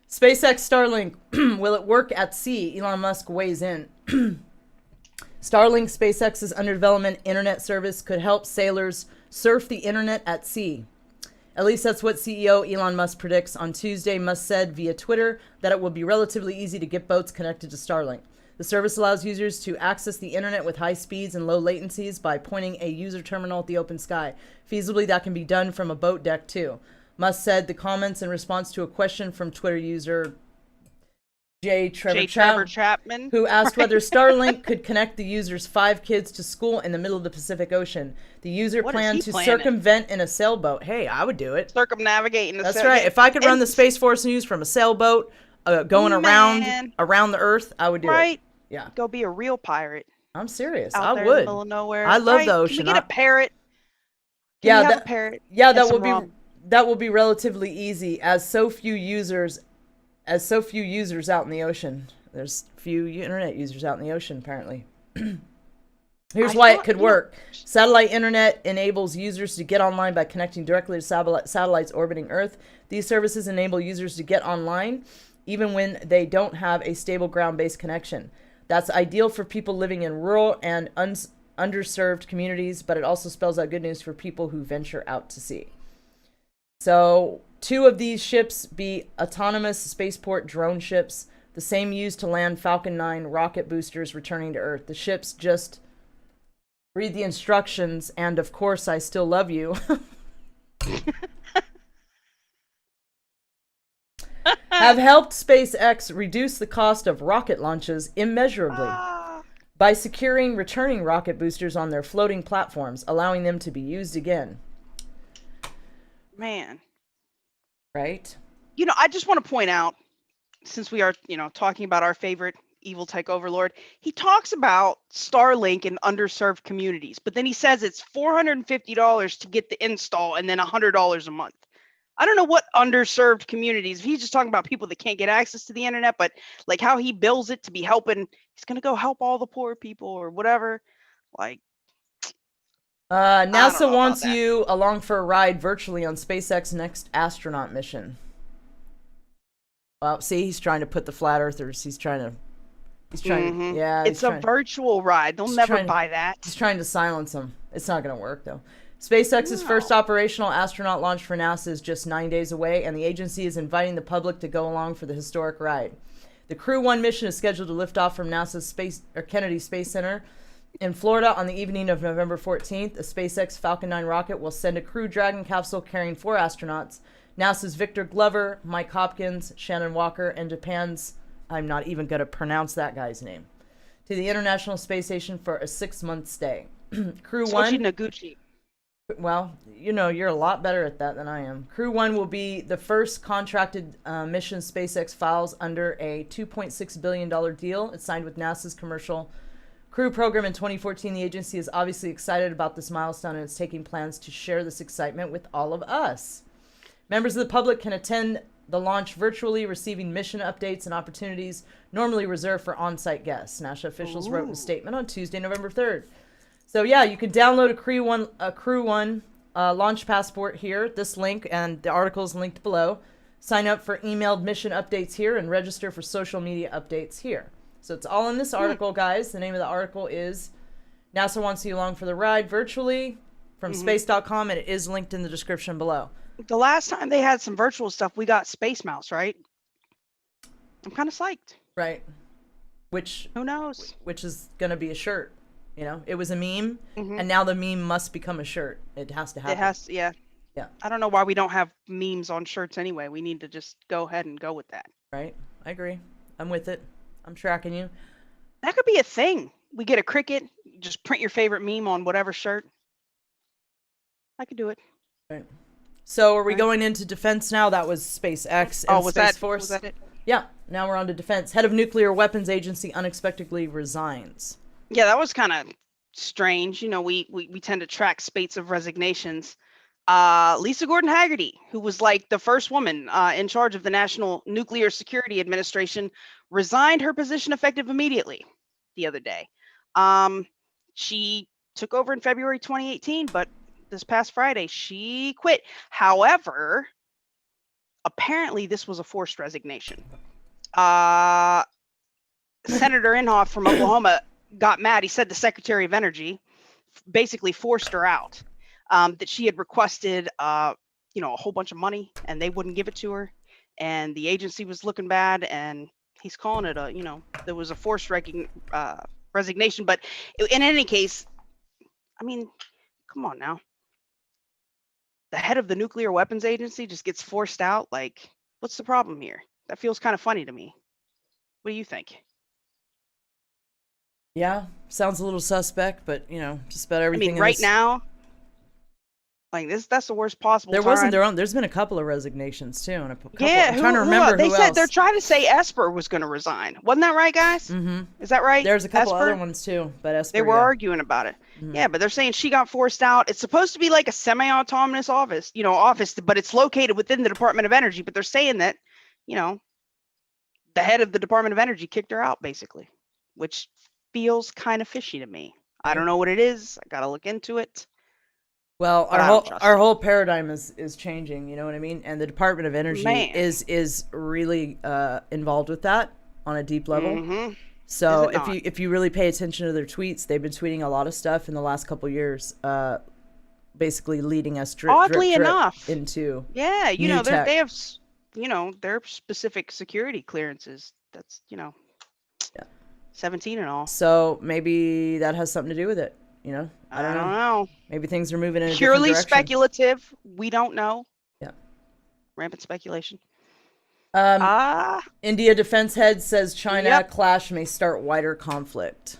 SpaceX Starlink, will it work at sea? Elon Musk weighs in. Starlink, SpaceX's under development internet service, could help sailors surf the internet at sea. At least that's what CEO Elon Musk predicts. On Tuesday, Musk said via Twitter that it will be relatively easy to get boats connected to Starlink. The service allows users to access the internet with high speeds and low latencies by pointing a user terminal at the open sky. Feasibly, that can be done from a boat deck too. Musk said the comments in response to a question from Twitter user Trevor Chapman, who asked whether Starlink could connect the user's 5 kids to school in the middle of the Pacific Ocean. The user planned to circumvent in a sailboat. Hey, I would do it. Circumnavigate in the That's right. If I could run the Space Force News from a sailboat going around the Earth, I would do it. Yeah. Go be a real pirate. I'm serious. Out I there would. In the middle of nowhere. I love the ocean. Can we get a parrot? Can we have a parrot? Yeah, that will be relatively easy as so few users out in the ocean. There's few internet users out in the ocean, apparently. Here's why it could work. Satellite internet enables users to get online by connecting directly to satellites orbiting Earth. These services enable users to get online even when they don't have a stable ground-based connection. That's ideal for people living in rural and underserved communities, but it also spells out good news for people who venture out to sea. So 2 of these ships be autonomous spaceport drone ships. the same used to land Falcon 9 rocket boosters returning to Earth. The ships just read the instructions, and of course, I still love you. Have helped SpaceX reduce the cost of rocket launches immeasurably by securing returning rocket boosters on their floating platforms, allowing them to be used again. Man. Right? You know, I just want to point out, since we are, talking about our favorite evil tech overlord, he talks about Starlink in underserved communities, but then he says it's $450 to get the install and then $100 a month. I don't know what underserved communities. If he's just talking about people that can't get access to the internet, but like how he bills it to be helping, he's going to go help all the poor people or whatever. Like, NASA wants you along for a ride virtually on SpaceX next astronaut mission. Well, see, he's trying to put the flat earthers. He's trying, yeah. It's a virtual ride. They'll never buy that. He's trying to silence them. It's not going to work, though. SpaceX's first operational astronaut launch for NASA is just 9 days away, and the agency is inviting the public to go along for the historic ride. The Crew 1 mission is scheduled to lift off from NASA's Kennedy Space Center in Florida on the evening of November 14th. A SpaceX Falcon 9 rocket will send a Crew Dragon capsule carrying 4 astronauts, NASA's Victor Glover, Mike Hopkins, Shannon Walker, and Japan's, I'm not even going to pronounce that guy's name, to the International Space Station for a 6-month stay. Crew 1... Noguchi. Well, you're a lot better at that than I am. Crew 1 will be the first contracted mission SpaceX files under a $2.6 billion deal. It's signed with NASA's Commercial Crew Program in 2014. The agency is obviously excited about this milestone, and it's taking plans to share this excitement with all of us. Members of the public can attend the launch virtually, receiving mission updates and opportunities normally reserved for on-site guests. NASA officials wrote in a statement on Tuesday, November 3rd. So yeah, you can download a Crew 1 launch passport here, this link, and the article is linked below. Sign up for emailed mission updates here and register for social media updates here. So it's all in this article, guys. The name of the article is NASA Wants You Along for the Ride virtually from space.com, and it is linked in the description below. The last time they had some virtual stuff, we got Space Mouse, right? I'm kind of psyched. Right. Which, who knows? Which is going to be a shirt. It was a meme, and now the meme must become a shirt. It has to happen. It has to, yeah. Yeah. I don't know why we don't have memes on shirts anyway. We need to just go ahead and go with that. Right. I agree. I'm with it. I'm tracking you. That could be a thing. We get a Cricut, just print your favorite meme on whatever shirt. I could do it. Right. So are we going into defense now? That was SpaceX and Space Force. Was that it? Yeah. Now we're on to defense. Head of Nuclear Weapons Agency unexpectedly resigns. Yeah, that was kind of strange. We tend to track spates of resignations. Lisa Gordon Haggerty, who was like the first woman in charge of the National Nuclear Security Administration, resigned her position effective immediately the other day. She took over in February 2018, but this past Friday, she quit. However, apparently this was a forced resignation. Senator Inhofe from Oklahoma got mad. He said the Secretary of Energy basically forced her out, that she had requested, a whole bunch of money and they wouldn't give it to her. And the agency was looking bad, and he's calling it there was a forced resignation. But in any case, I mean, come on now. The head of the Nuclear Weapons Agency just gets forced out. Like, what's the problem here? That feels kind of funny to me. What do you think? Yeah, sounds a little suspect, but just about everything. Right now, like that's the worst possible. There's been a couple of resignations too, and I'm trying to remember they who said else. They're trying to say Esper was going to resign. Wasn't that right, guys? Mm-hmm. Is that right? There's a couple Esper? other ones too, but Esper. They were arguing about it. Mm-hmm. Yeah, but they're saying she got forced out. It's supposed to be like a semi-autonomous office, but it's located within the Department of Energy. But they're saying that, the head of the Department of Energy kicked her out, basically, which feels kind of fishy to me. I don't know what it is. I got to look into it. Well, our whole paradigm is changing, you know what I mean? And the Department of Energy is really involved with that on a deep level. Mm-hmm. So if you really pay attention to their tweets, they've been tweeting a lot of stuff in the last couple of years, basically leading us drip into they have their specific security clearances That's Yeah. 17 and all. So maybe that has something to do with it. I don't know. know. Maybe things are moving in a different Purely direction. speculative. We don't know. Yeah. Rampant speculation. India defense head says China Yep. clash may start wider conflict.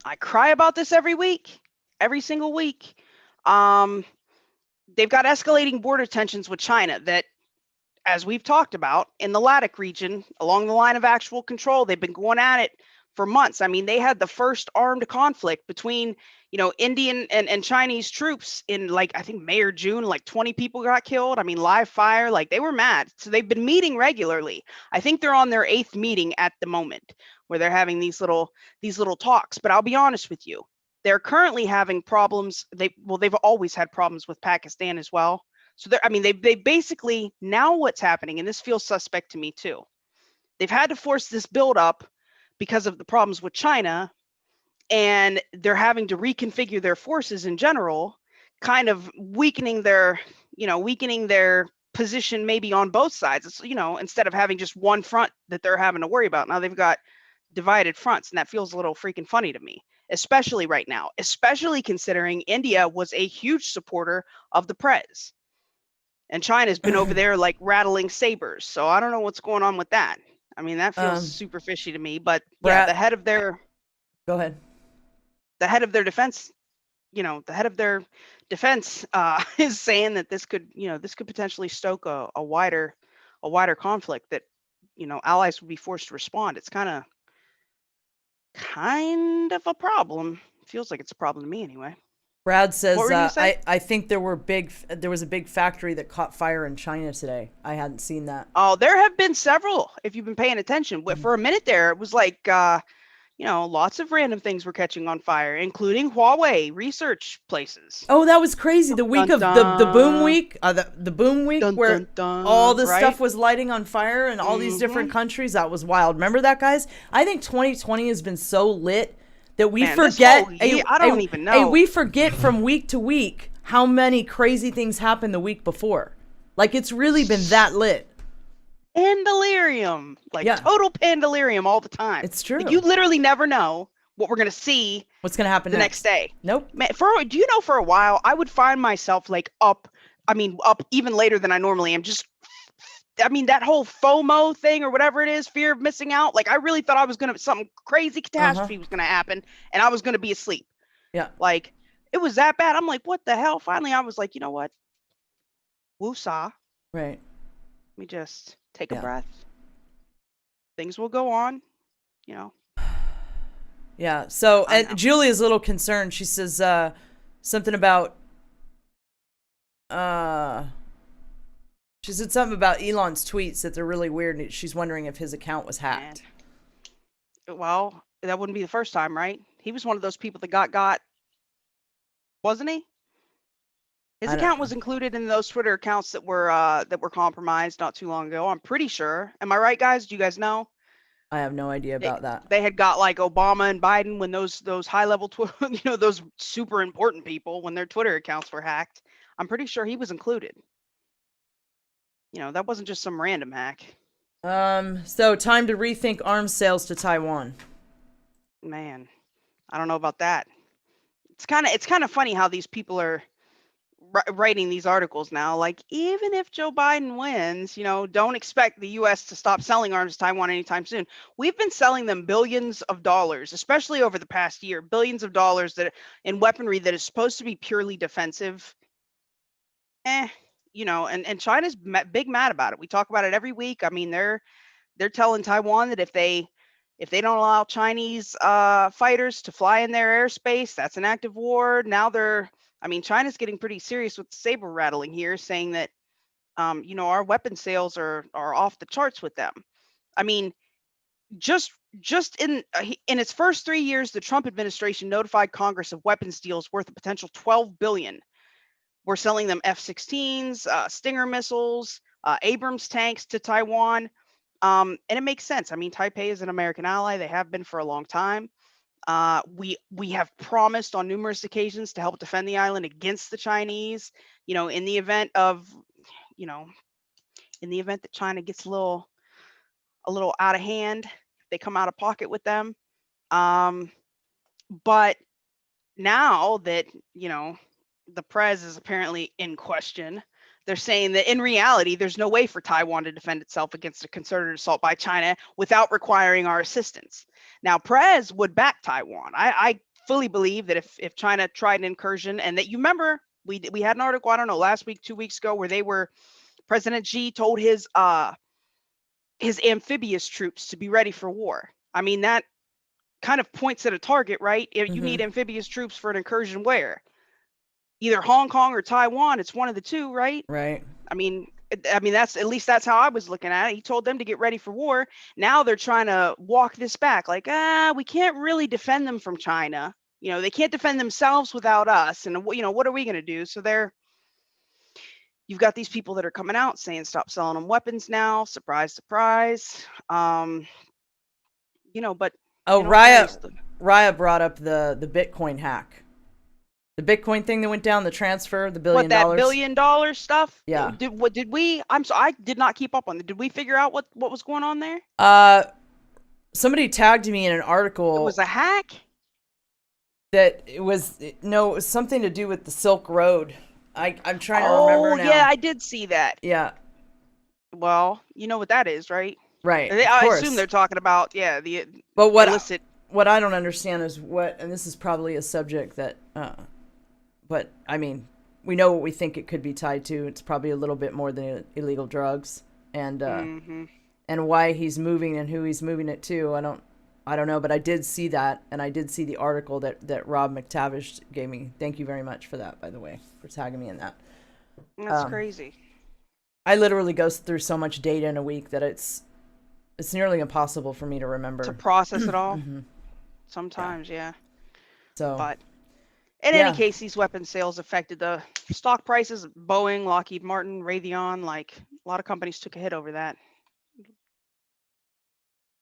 I cry about this every week, every single week. They've got escalating border tensions with China that, as we've talked about, in the Lattic region, along the line of actual control, they've been going at it for months. I mean, they had the first armed conflict between, Indian and Chinese troops in, like, I think May or June, like 20 people got killed. I mean, live fire, like they were mad. So they've been meeting regularly. I think they're on their 8th meeting at the moment where they're having these little talks. But I'll be honest with you, they're currently having problems. They've always had problems with Pakistan as well. So they basically, now what's happening, and this feels suspect to me too, they've had to force this build up because of the problems with China, and they're having to reconfigure their forces in general, kind of weakening their position maybe on both sides. It's, instead of having just one front that they're having to worry about, now they've got divided fronts, and that feels a little freaking funny to me, especially right now, especially considering India was a huge supporter of the Prez. And China's been over there like rattling sabers. So I don't know what's going on with that. I mean, that feels super fishy to me. But yeah, the head of their Go ahead. The head of their defense, is saying that this could potentially stoke a wider conflict that, allies would be forced to respond. It's kind of a problem. Feels like it's a problem to me anyway. Brad says, What were you gonna say? I think there was a big factory that caught fire in China today. I hadn't seen that. Oh, there have been several, if you've been paying attention. But for a minute there, it was like, lots of random things were catching on fire, including Huawei research places. Oh, that was crazy. The week of the boom week, the boom week where all the stuff was lighting on fire in all these different countries. That was wild. Remember that, guys? I think 2020 has been so lit that we forget. I don't even know. Hey, we forget from week to week how many crazy things happened the week before. Like, it's really been that lit. Pandalirium, total pandalirium all the time. It's true. Like, you literally never know what we're gonna see. What's gonna happen the next day? Nope. Man, do you know, for a while I would find myself up even later than I normally am. That whole FOMO thing, or whatever it is, fear of missing out. Like, I really thought something crazy catastrophe was gonna happen, and I was gonna be asleep. Yeah. Like, it was that bad. I'm like, what the hell? Finally, I was like, you know what? Woosah. Right. Let me just take a breath. Things will go on, Yeah. So, and Julia's a little concerned. She says something about she said something about Elon's tweets that they're really weird, and she's wondering if his account was hacked. Well, that wouldn't be the first time, right? He was one of those people that got, wasn't he? His account was included in those Twitter accounts that were compromised not too long ago. I'm pretty sure. Am I right, guys? Do you guys know? I have no idea about that. They had got like Obama and Biden when those high level, those super important people, when their Twitter accounts were hacked. I'm pretty sure he was included. That wasn't just some random hack. So time to rethink arms sales to Taiwan. Man, I don't know about that. It's kind of funny how these people are writing these articles now. Like, even if Joe Biden wins, don't expect the U.S. to stop selling arms to Taiwan anytime soon. We've been selling them billions of dollars, especially over the past year, billions of dollars in weaponry that is supposed to be purely defensive. And China's big mad about it. We talk about it every week. I mean, they're telling Taiwan that if they don't allow Chinese fighters to fly in their airspace, that's an act of war. Now China's getting pretty serious with the saber rattling here, saying that, our weapon sales are off the charts with them. I mean, just in its first 3 years, the Trump administration notified Congress of weapons deals worth a potential $12 billion. We're selling them F-16s, Stinger missiles, Abrams tanks to Taiwan. And it makes sense. I mean, Taipei is an American ally. They have been for a long time. We have promised on numerous occasions to help defend the island against the Chinese, in the event that China gets a little out of hand. They come out of pocket with them. But now that, the Prez is apparently in question, they're saying that in reality, there's no way for Taiwan to defend itself against a concerted assault by China without requiring our assistance. Now, Prez would back Taiwan. I fully believe that if China tried an incursion, and that, you remember, we had an article, I don't know, last week, 2 weeks ago, where President Xi told his amphibious troops to be ready for war. I mean, that kind of points at a target, right? If you need amphibious troops for an incursion, where? Either Hong Kong or Taiwan. It's one of the two, right? Right. I mean, that's, at least that's how I was looking at it. He told them to get ready for war. Now they're trying to walk this back, like, we can't really defend them from China. They can't defend themselves without us. And what are we going to do? So you've got these people that are coming out saying, stop selling them weapons now. Surprise, surprise. But Raya brought up the Bitcoin hack. The Bitcoin thing that went down, the transfer, the $1 billion. What, that $1 billion stuff? Yeah. Did we? I'm sorry, I did not keep up on it. Did we figure out what was going on there? Somebody tagged me in an article. It was a hack? That it was something to do with the Silk Road. I'm trying to remember now. Oh, yeah, I did see that. Yeah. Well, you know what that is, right? Right. I assume they're talking about, the but illicit. What I don't understand is and this is probably a subject that, but I mean, we know what we think it could be tied to. It's probably a little bit more than illegal drugs, and why he's moving and who he's moving it to. I don't know, but I did see that, and I did see the article that Rob McTavish gave me. Thank you very much for that, by the way, for tagging me in that. That's crazy. I literally go through so much data in a week that it's nearly impossible for me to remember. To process it all. Sometimes, yeah. So, but in any case, these weapons sales affected the stock prices of Boeing, Lockheed Martin, Raytheon. Like, a lot of companies took a hit over that.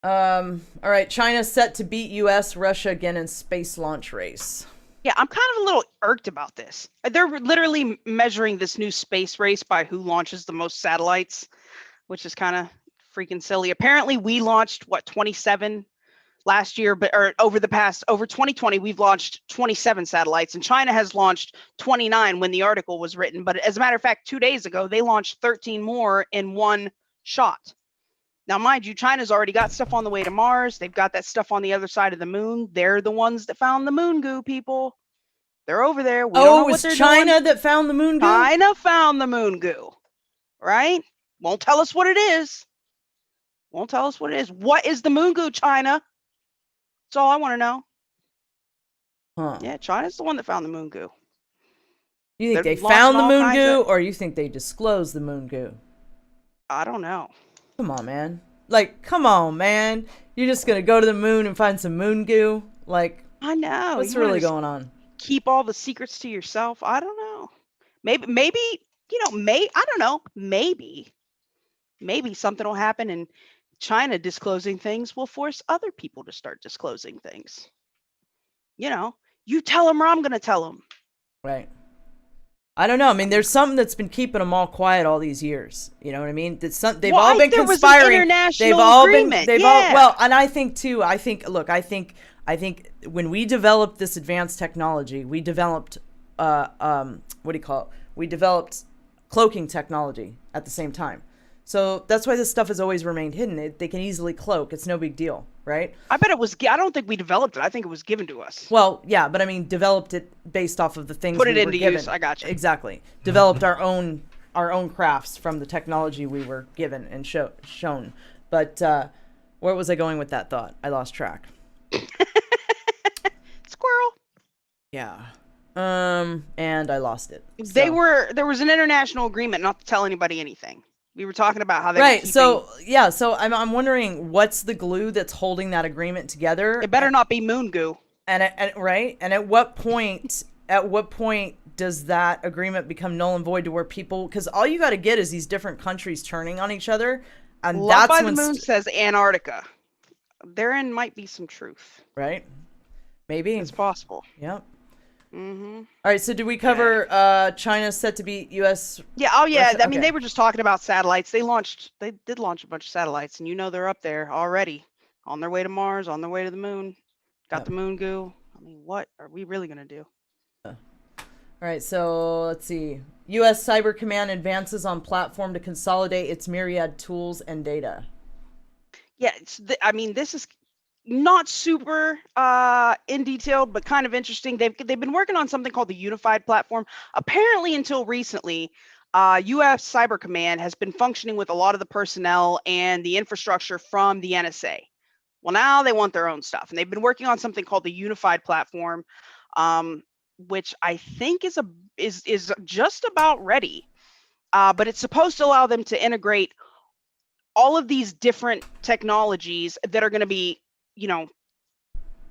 All right. China set to beat U.S., Russia again in space launch race. Yeah, I'm kind of a little irked about this. They're literally measuring this new space race by who launches the most satellites, which is kind of freaking silly. Apparently, we launched 27 last year, over 2020, we've launched 27 satellites, and China has launched 29 when the article was written. But as a matter of fact, 2 days ago, they launched 13 more in one shot. Now, mind you, China's already got stuff on the way to Mars. They've got that stuff on the other side of the moon. They're the ones that found the moon goo, people. They're over there. We don't know what they're China doing. that found the moon goo? China found the moon goo, right? Won't tell us what it is. Won't tell us what it is. What is the moon goo, China? That's all I want to know. Huh. Yeah, China's the one that found the moon goo. You think they found the moon goo, or you think they disclosed the moon goo? I don't know. Come on, man. Come on, man. You're just going to go to the moon and find some moon goo? I know. What's really going on? Keep all the secrets to yourself? I don't know. Maybe, I don't know. Maybe something will happen, and China disclosing things will force other people to start disclosing things. You tell them or I'm going to tell them. Right. I don't know. I mean, there's something that's been keeping them all quiet all these years. You know what I mean? They've all been conspiring. They've all agreement. been. And I think too. I think when we developed this advanced technology, we developed We developed cloaking technology at the same time. So that's why this stuff has always remained hidden. They can easily cloak. It's no big deal, right? I bet it was. I don't think we developed it. I think it was given to us. Well, yeah, but I mean, developed it based off of the things. Put it into use. I got you. Exactly. Developed our own crafts from the technology we were given and shown. But where was I going with that thought? I lost track. Squirrel. Yeah. And I lost it. So. There was an international agreement not to tell anybody anything. We were talking about how they right. Were keeping... So I'm wondering what's the glue that's holding that agreement together. It better not be moon goo. And at what point does that agreement become null and void to where people? Because all you got to get is these different countries turning on each other, and Love by the Moon says Antarctica. Therein might be some truth. Right. Maybe it's possible. Yep. Mm-hmm. All right, so did we cover China set to beat U.S.? Yeah, oh yeah. Russia? I mean, they were just talking about satellites. They did launch a bunch of satellites, and they're up there already. On their way to Mars, on their way to the moon. Got Yep. the moon goo. I mean, what are we really going to do? All right, so let's see. U.S. Cyber Command advances on platform to consolidate its myriad tools and data. Yeah, I mean, this is not super in detail, but kind of interesting. They've been working on something called the unified platform. Apparently, until recently, U.S. Cyber Command has been functioning with a lot of the personnel and the infrastructure from the NSA. Well, now they want their own stuff, and they've been working on something called the unified platform, which I think is just about ready. But it's supposed to allow them to integrate all of these different technologies that are going to be,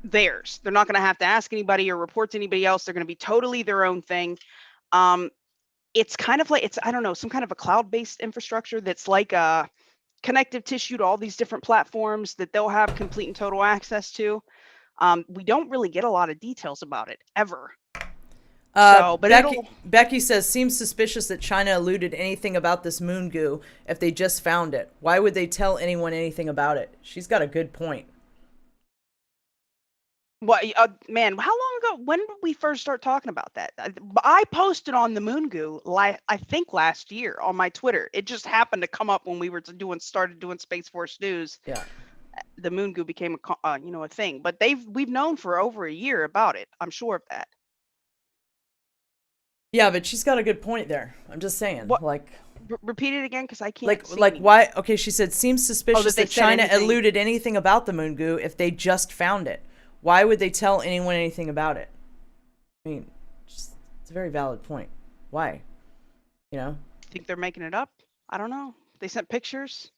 theirs. They're not going to have to ask anybody or report to anybody else. They're going to be totally their own thing. It's kind of like, I don't know, some kind of a cloud-based infrastructure that's like a connective tissue to all these different platforms that they'll have complete and total access to. We don't really get a lot of details about it ever. But Becky says, seems suspicious that China eluded anything about this moon goo if they just found it. Why would they tell anyone anything about it? She's got a good point. What, man, how long ago, when did we first start talking about that? I posted on the moon goo, I think last year on my Twitter. It just happened to come up when we were started doing Space Force News. Yeah. The moon goo became a thing, but we've known for over a year about it. I'm sure of that. Yeah, but she's got a good point there. I'm just saying, repeat it again, because I can't see why? Okay, she said, seems suspicious that China anything. eluded anything about the moon goo if they just found it. Why would they tell anyone anything about it? I mean, it's a very valid point. Why? Think they're making it up? I don't know. They sent pictures.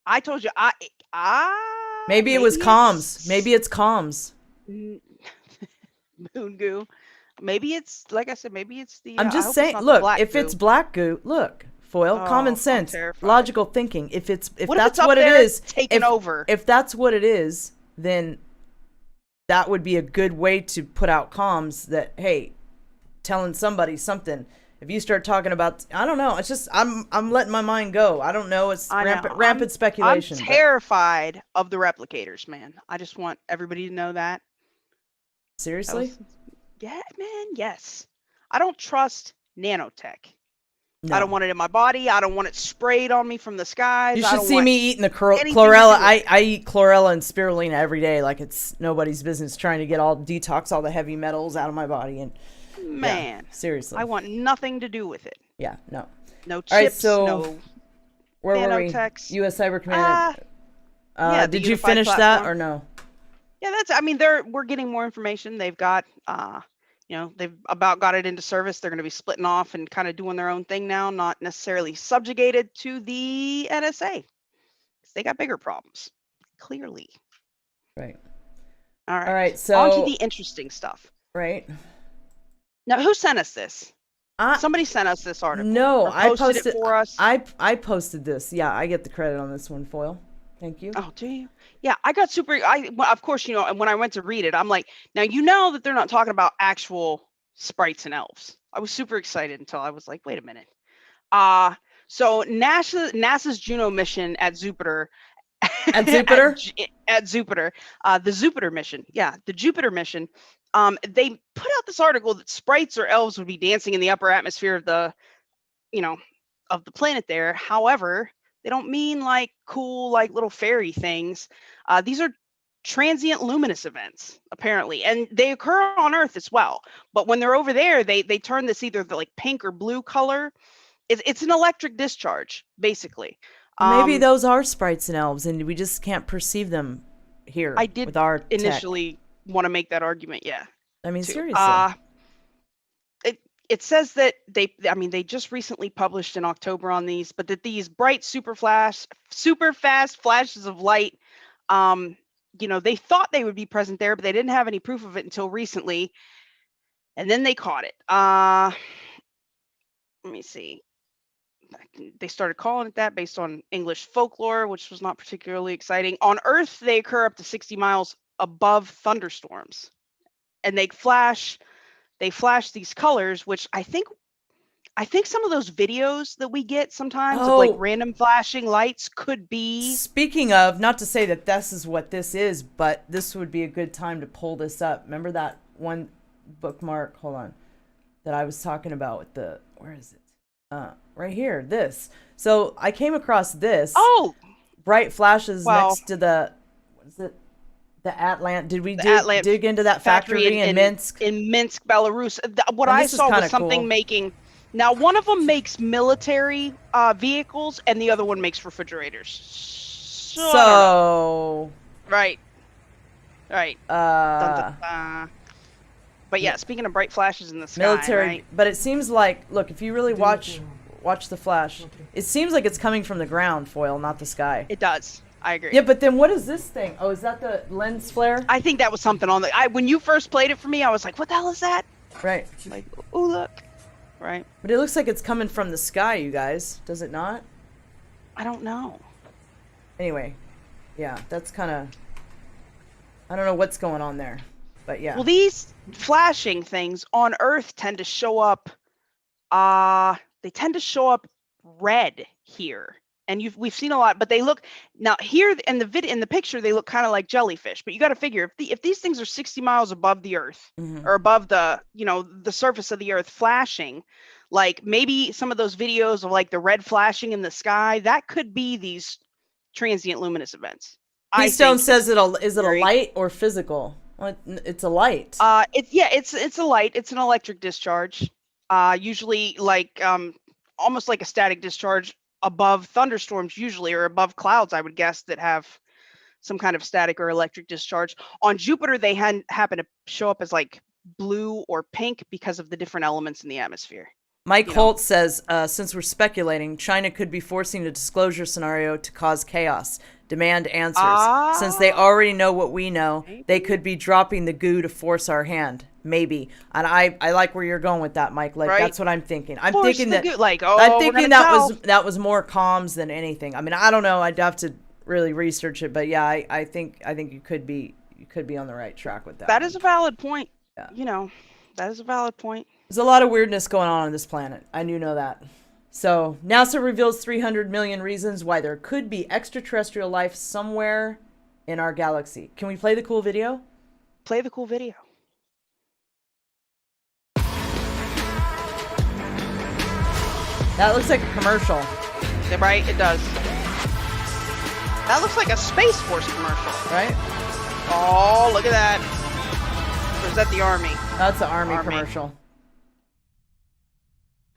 I told you, maybe it was comms. Maybe it's comms. Moon goo. Maybe it's, like I said, maybe it's the. I'm just saying. Look, if it's black goo, look, Foil, common sense, logical thinking. If that's what it is, if that's what it is, then that would be a good way to put out comms that, hey, telling somebody something. If you start talking about, I don't know. It's just I'm letting my mind go. I don't know. It's rampant speculation. I'm terrified of the replicators, man. I just want everybody to know that. Seriously? Yeah, man. Yes. I don't trust nanotech. No. I don't want it in my body. I don't want it sprayed on me from the skies. You should see me eating the chlorella. I eat chlorella and spirulina every day like it's nobody's business, trying to detox all the heavy metals out of my body. And man, yeah, seriously, I want nothing to do with it. Yeah, no. No chips, all right, so no where nanotechs. Were we? U.S. Cyber Command. Yeah, did you finish that or no? Yeah, we're getting more information. They've got, they've about got it into service. They're going to be splitting off and kind of doing their own thing now, not necessarily subjugated to the NSA. They got bigger problems, clearly. Right. All right. All right. So on to the interesting stuff. Right. Now, who sent us this? Somebody sent us this article. No, I posted it for us. I posted this. Yeah, I get the credit on this one, Foil. Thank you. Oh, do you? Yeah, I got of course, when I went to read it, I'm like, now that they're not talking about actual sprites and elves. I was super excited until I was like, wait a minute. So NASA's Juno mission at Jupiter. At Jupiter? At Jupiter. The Jupiter mission. Yeah, the Jupiter mission. They put out this article that sprites or elves would be dancing in the upper atmosphere of the planet there. However, they don't mean like cool, like little fairy things. These are transient luminous events, apparently, and they occur on Earth as well. But when they're over there, they turn this either the like pink or blue color. It's an electric discharge, basically. Maybe those are sprites and elves, and we just can't perceive them here. I did with our initially want to make that argument. Yeah. I mean, seriously. It says that they just recently published in October on these, but that these bright, super fast flashes of light, they thought they would be present there, but they didn't have any proof of it until recently. And then they caught it. Let me see. They started calling it that based on English folklore, which was not particularly exciting. On Earth, they occur up to 60 miles above thunderstorms. And they flash these colors, which I think I think some of those videos that we get sometimes of like Oh. random flashing lights could be. Speaking of, not to say that this is what this is, but this would be a good time to pull this up. Remember that one bookmark? Hold on. That I was talking about with the, where is it? Right here, this. So I came across this. Oh, Bright flashes Well- next to the, what is it? The Atlant. Did we Atlant dig into that factory in Minsk? In Minsk, Belarus. What And I this is saw was kinda something cool. making. Now, one of them makes military vehicles, and the other one makes refrigerators. So, I don't know. So, Right. Dun, dun, dun. But yeah, speaking of bright flashes in the sky, military, right? but it seems like, look, if you really watch the flash, it seems like it's coming from the ground, Foil, not the sky. It does. I agree. Yeah, but then what is this thing? Oh, is that the lens flare? I think that was something on the. When you first played it for me, I was like, "What the hell is that?" Right. Like, oh look, right? But it looks like it's coming from the sky, you guys. Does it not? I don't know. Anyway, yeah, that's kind of. I don't know what's going on there, but yeah. Well, these flashing things on Earth tend to show up. They tend to show up red here, and we've seen a lot. But they look now here in the picture, they look kind of like jellyfish. But you got to figure if these things are 60 miles above the Earth or above the the surface of the Earth flashing, like maybe some of those videos of like the red flashing in the sky, that could be these transient luminous events. Keystone says is it a Very- light or physical? Well, it's a light. It's a light. It's an electric discharge. Usually like almost like a static discharge above thunderstorms usually, or above clouds, I would guess, that have some kind of static or electric discharge. On Jupiter, they happen to show up as like blue or pink because of the different elements in the atmosphere. Mike Holt says, since we're speculating, China could be forcing a disclosure scenario to cause chaos. Demand answers. Since they already know what we know, they could be dropping the goo to force our hand. Maybe. And I like where you're going with that, Mike. Like, Right. That's what I'm thinking. I'm Force thinking the that goo, like, I'm we're thinking gonna that was more comms than anything. I mean, I don't know. I'd have to really research it, but yeah, I think you could be on the right track with that. That is a valid point. Yeah. That is a valid point. There's a lot of weirdness going on this planet. I do know that. So, NASA reveals 300 million reasons why there could be extraterrestrial life somewhere in our galaxy. Can we play the cool video? Play the cool video. That looks like a commercial. Right? It does. That looks like a Space Force commercial. Right? Oh, look at that. Or is that the Army? That's an Army commercial.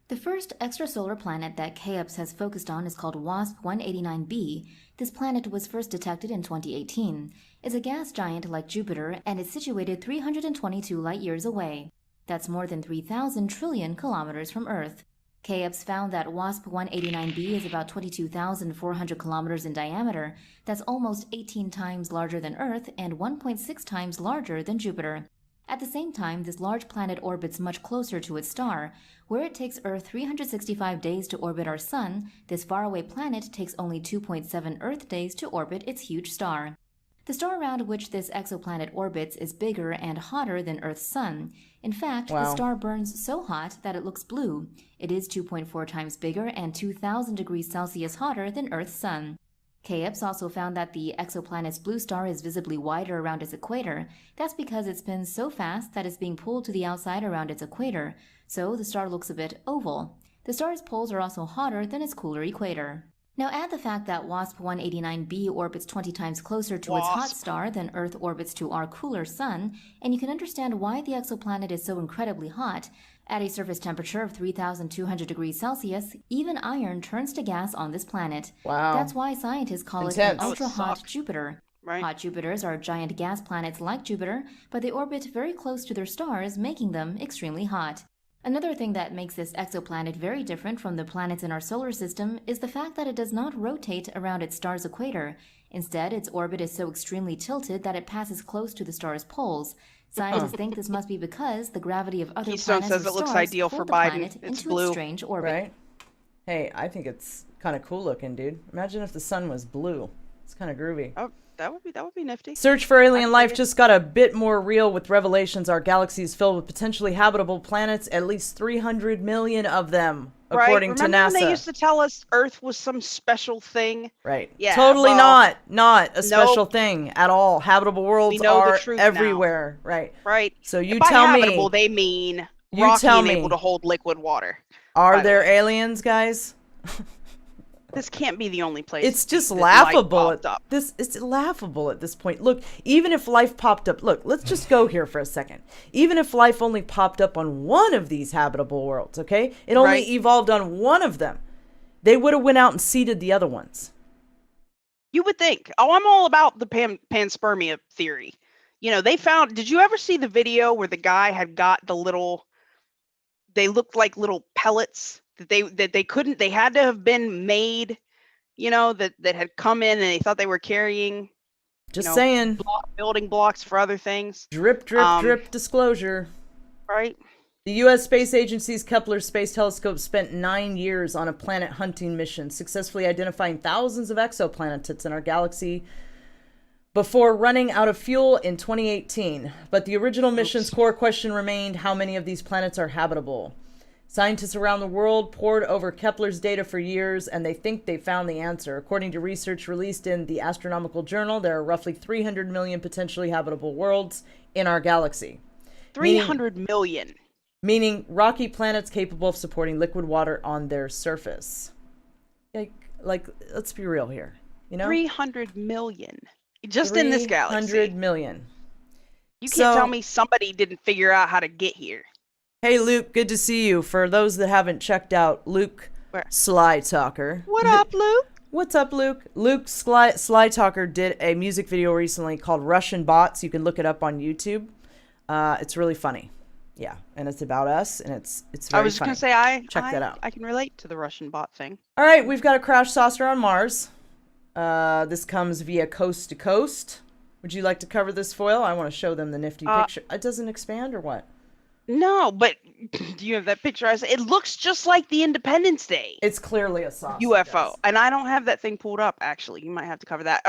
The first extrasolar planet that KEOPS has focused on is called WASP 189b. This planet was first detected in 2018. It's a gas giant like Jupiter, and it's situated 322 light-years away. That's more than 3,000 trillion kilometers from Earth. KEOPS found that WASP 189b is about 22,400 kilometers in diameter. That's almost 18 times larger than Earth and 1.6 times larger than Jupiter. At the same time, this large planet orbits much closer to its star. Where it takes Earth 365 days to orbit our Sun, this faraway planet takes only 2.7 Earth days to orbit its huge star. The star around which this exoplanet orbits is bigger and hotter than Earth's Sun. In fact, the star burns so hot that it looks blue. It is 2.4 times bigger and 2,000 degrees Celsius hotter than Earth's Sun. KEOPS also found that the exoplanet's blue star is visibly wider around its equator. That's because it spins so fast that it's being pulled to the outside around its equator, so the star looks a bit oval. The star's poles are also hotter than its cooler equator. Now add the fact that WASP 189b orbits 20 times closer to its hot star than Earth orbits to our cooler Sun, and you can understand why the exoplanet is so incredibly hot. At a surface temperature of 3,200 degrees Celsius, even iron turns to gas on this planet. Wow. That's why scientists call it an ultra-hot Jupiter. Right. Hot Jupiters are giant gas planets like Jupiter, but they orbit very close to their stars, making them extremely hot. Another thing that makes this exoplanet very different from the planets in our solar system is the fact that it does not rotate around its star's equator. Instead, its orbit is so extremely tilted that it passes close to the star's poles. Scientists think this must be because the gravity of other Keystone planets says or it looks stars ideal pull for the Biden. planet It's into blue. its strange orbit. Right? Hey, I think it's kind of cool looking, dude. Imagine if the sun was blue. It's kind of groovy. Oh, That would be nifty. Search for alien I'd life dig it. just got a bit more real with revelations. Our galaxy is filled with potentially habitable planets, at least 300 million of them, according to Remember when they NASA. used to tell us Earth was some special thing? Right. Yeah, Totally well, not a special nope. thing at all. Habitable worlds know the are truth now. everywhere. Right. Right. So you And by tell habitable, me, they mean You rocky tell and me. able to hold liquid water. are by the there way. aliens, guys? This can't be the only place. It's just that life laughable. popped up. It's laughable at this point. Look, even if life popped up, look, let's just go here for a second. Even if life only popped up on one of these habitable worlds, okay? It only Right. evolved on one of them. They would have went out and seeded the other ones. You would think. Oh, I'm all about the panspermia theory. You know, they found. Did you ever see the video where the guy had got the little? They looked like little pellets that they couldn't. They had to have been made. You know, that had come in and they thought they were carrying Just know, saying. building blocks for other things. Drip, drip, drip disclosure. Right. The U.S. Space Agency's Kepler Space Telescope spent 9 years on a planet hunting mission, successfully identifying thousands of exoplanets in our galaxy before running out of fuel in 2018. But the original mission's core question remained, how many of these planets are habitable? Scientists around the world pored over Kepler's data for years, and they think they found the answer. According to research released in the Astronomical Journal, there are roughly 300 million potentially habitable worlds in our galaxy. 300 million. Meaning rocky planets capable of supporting liquid water on their surface. Like, let's be real here. You know? 300 million. Just in this galaxy. 300 million. You can't tell me somebody didn't figure out how to get here. Hey, Luke, good to see you. For those that haven't checked out Luke Sly Talker. What up, Luke? What's up, Luke? Luke Sly Talker did a music video recently called Russian Bots. You can look it up on YouTube. It's really funny. Yeah, and it's about us, and it's very I was just funny. going to say, Check that out. I can relate to the Russian bot thing. All right, we've got a crash saucer on Mars. This comes via coast to coast. Would you like to cover this foil? I want to show them the nifty picture. It doesn't expand or what? No, but do you have that picture? It looks just like the Independence Day It's clearly a saucer. UFO. And I don't have that thing pulled up, actually. You might have to cover that.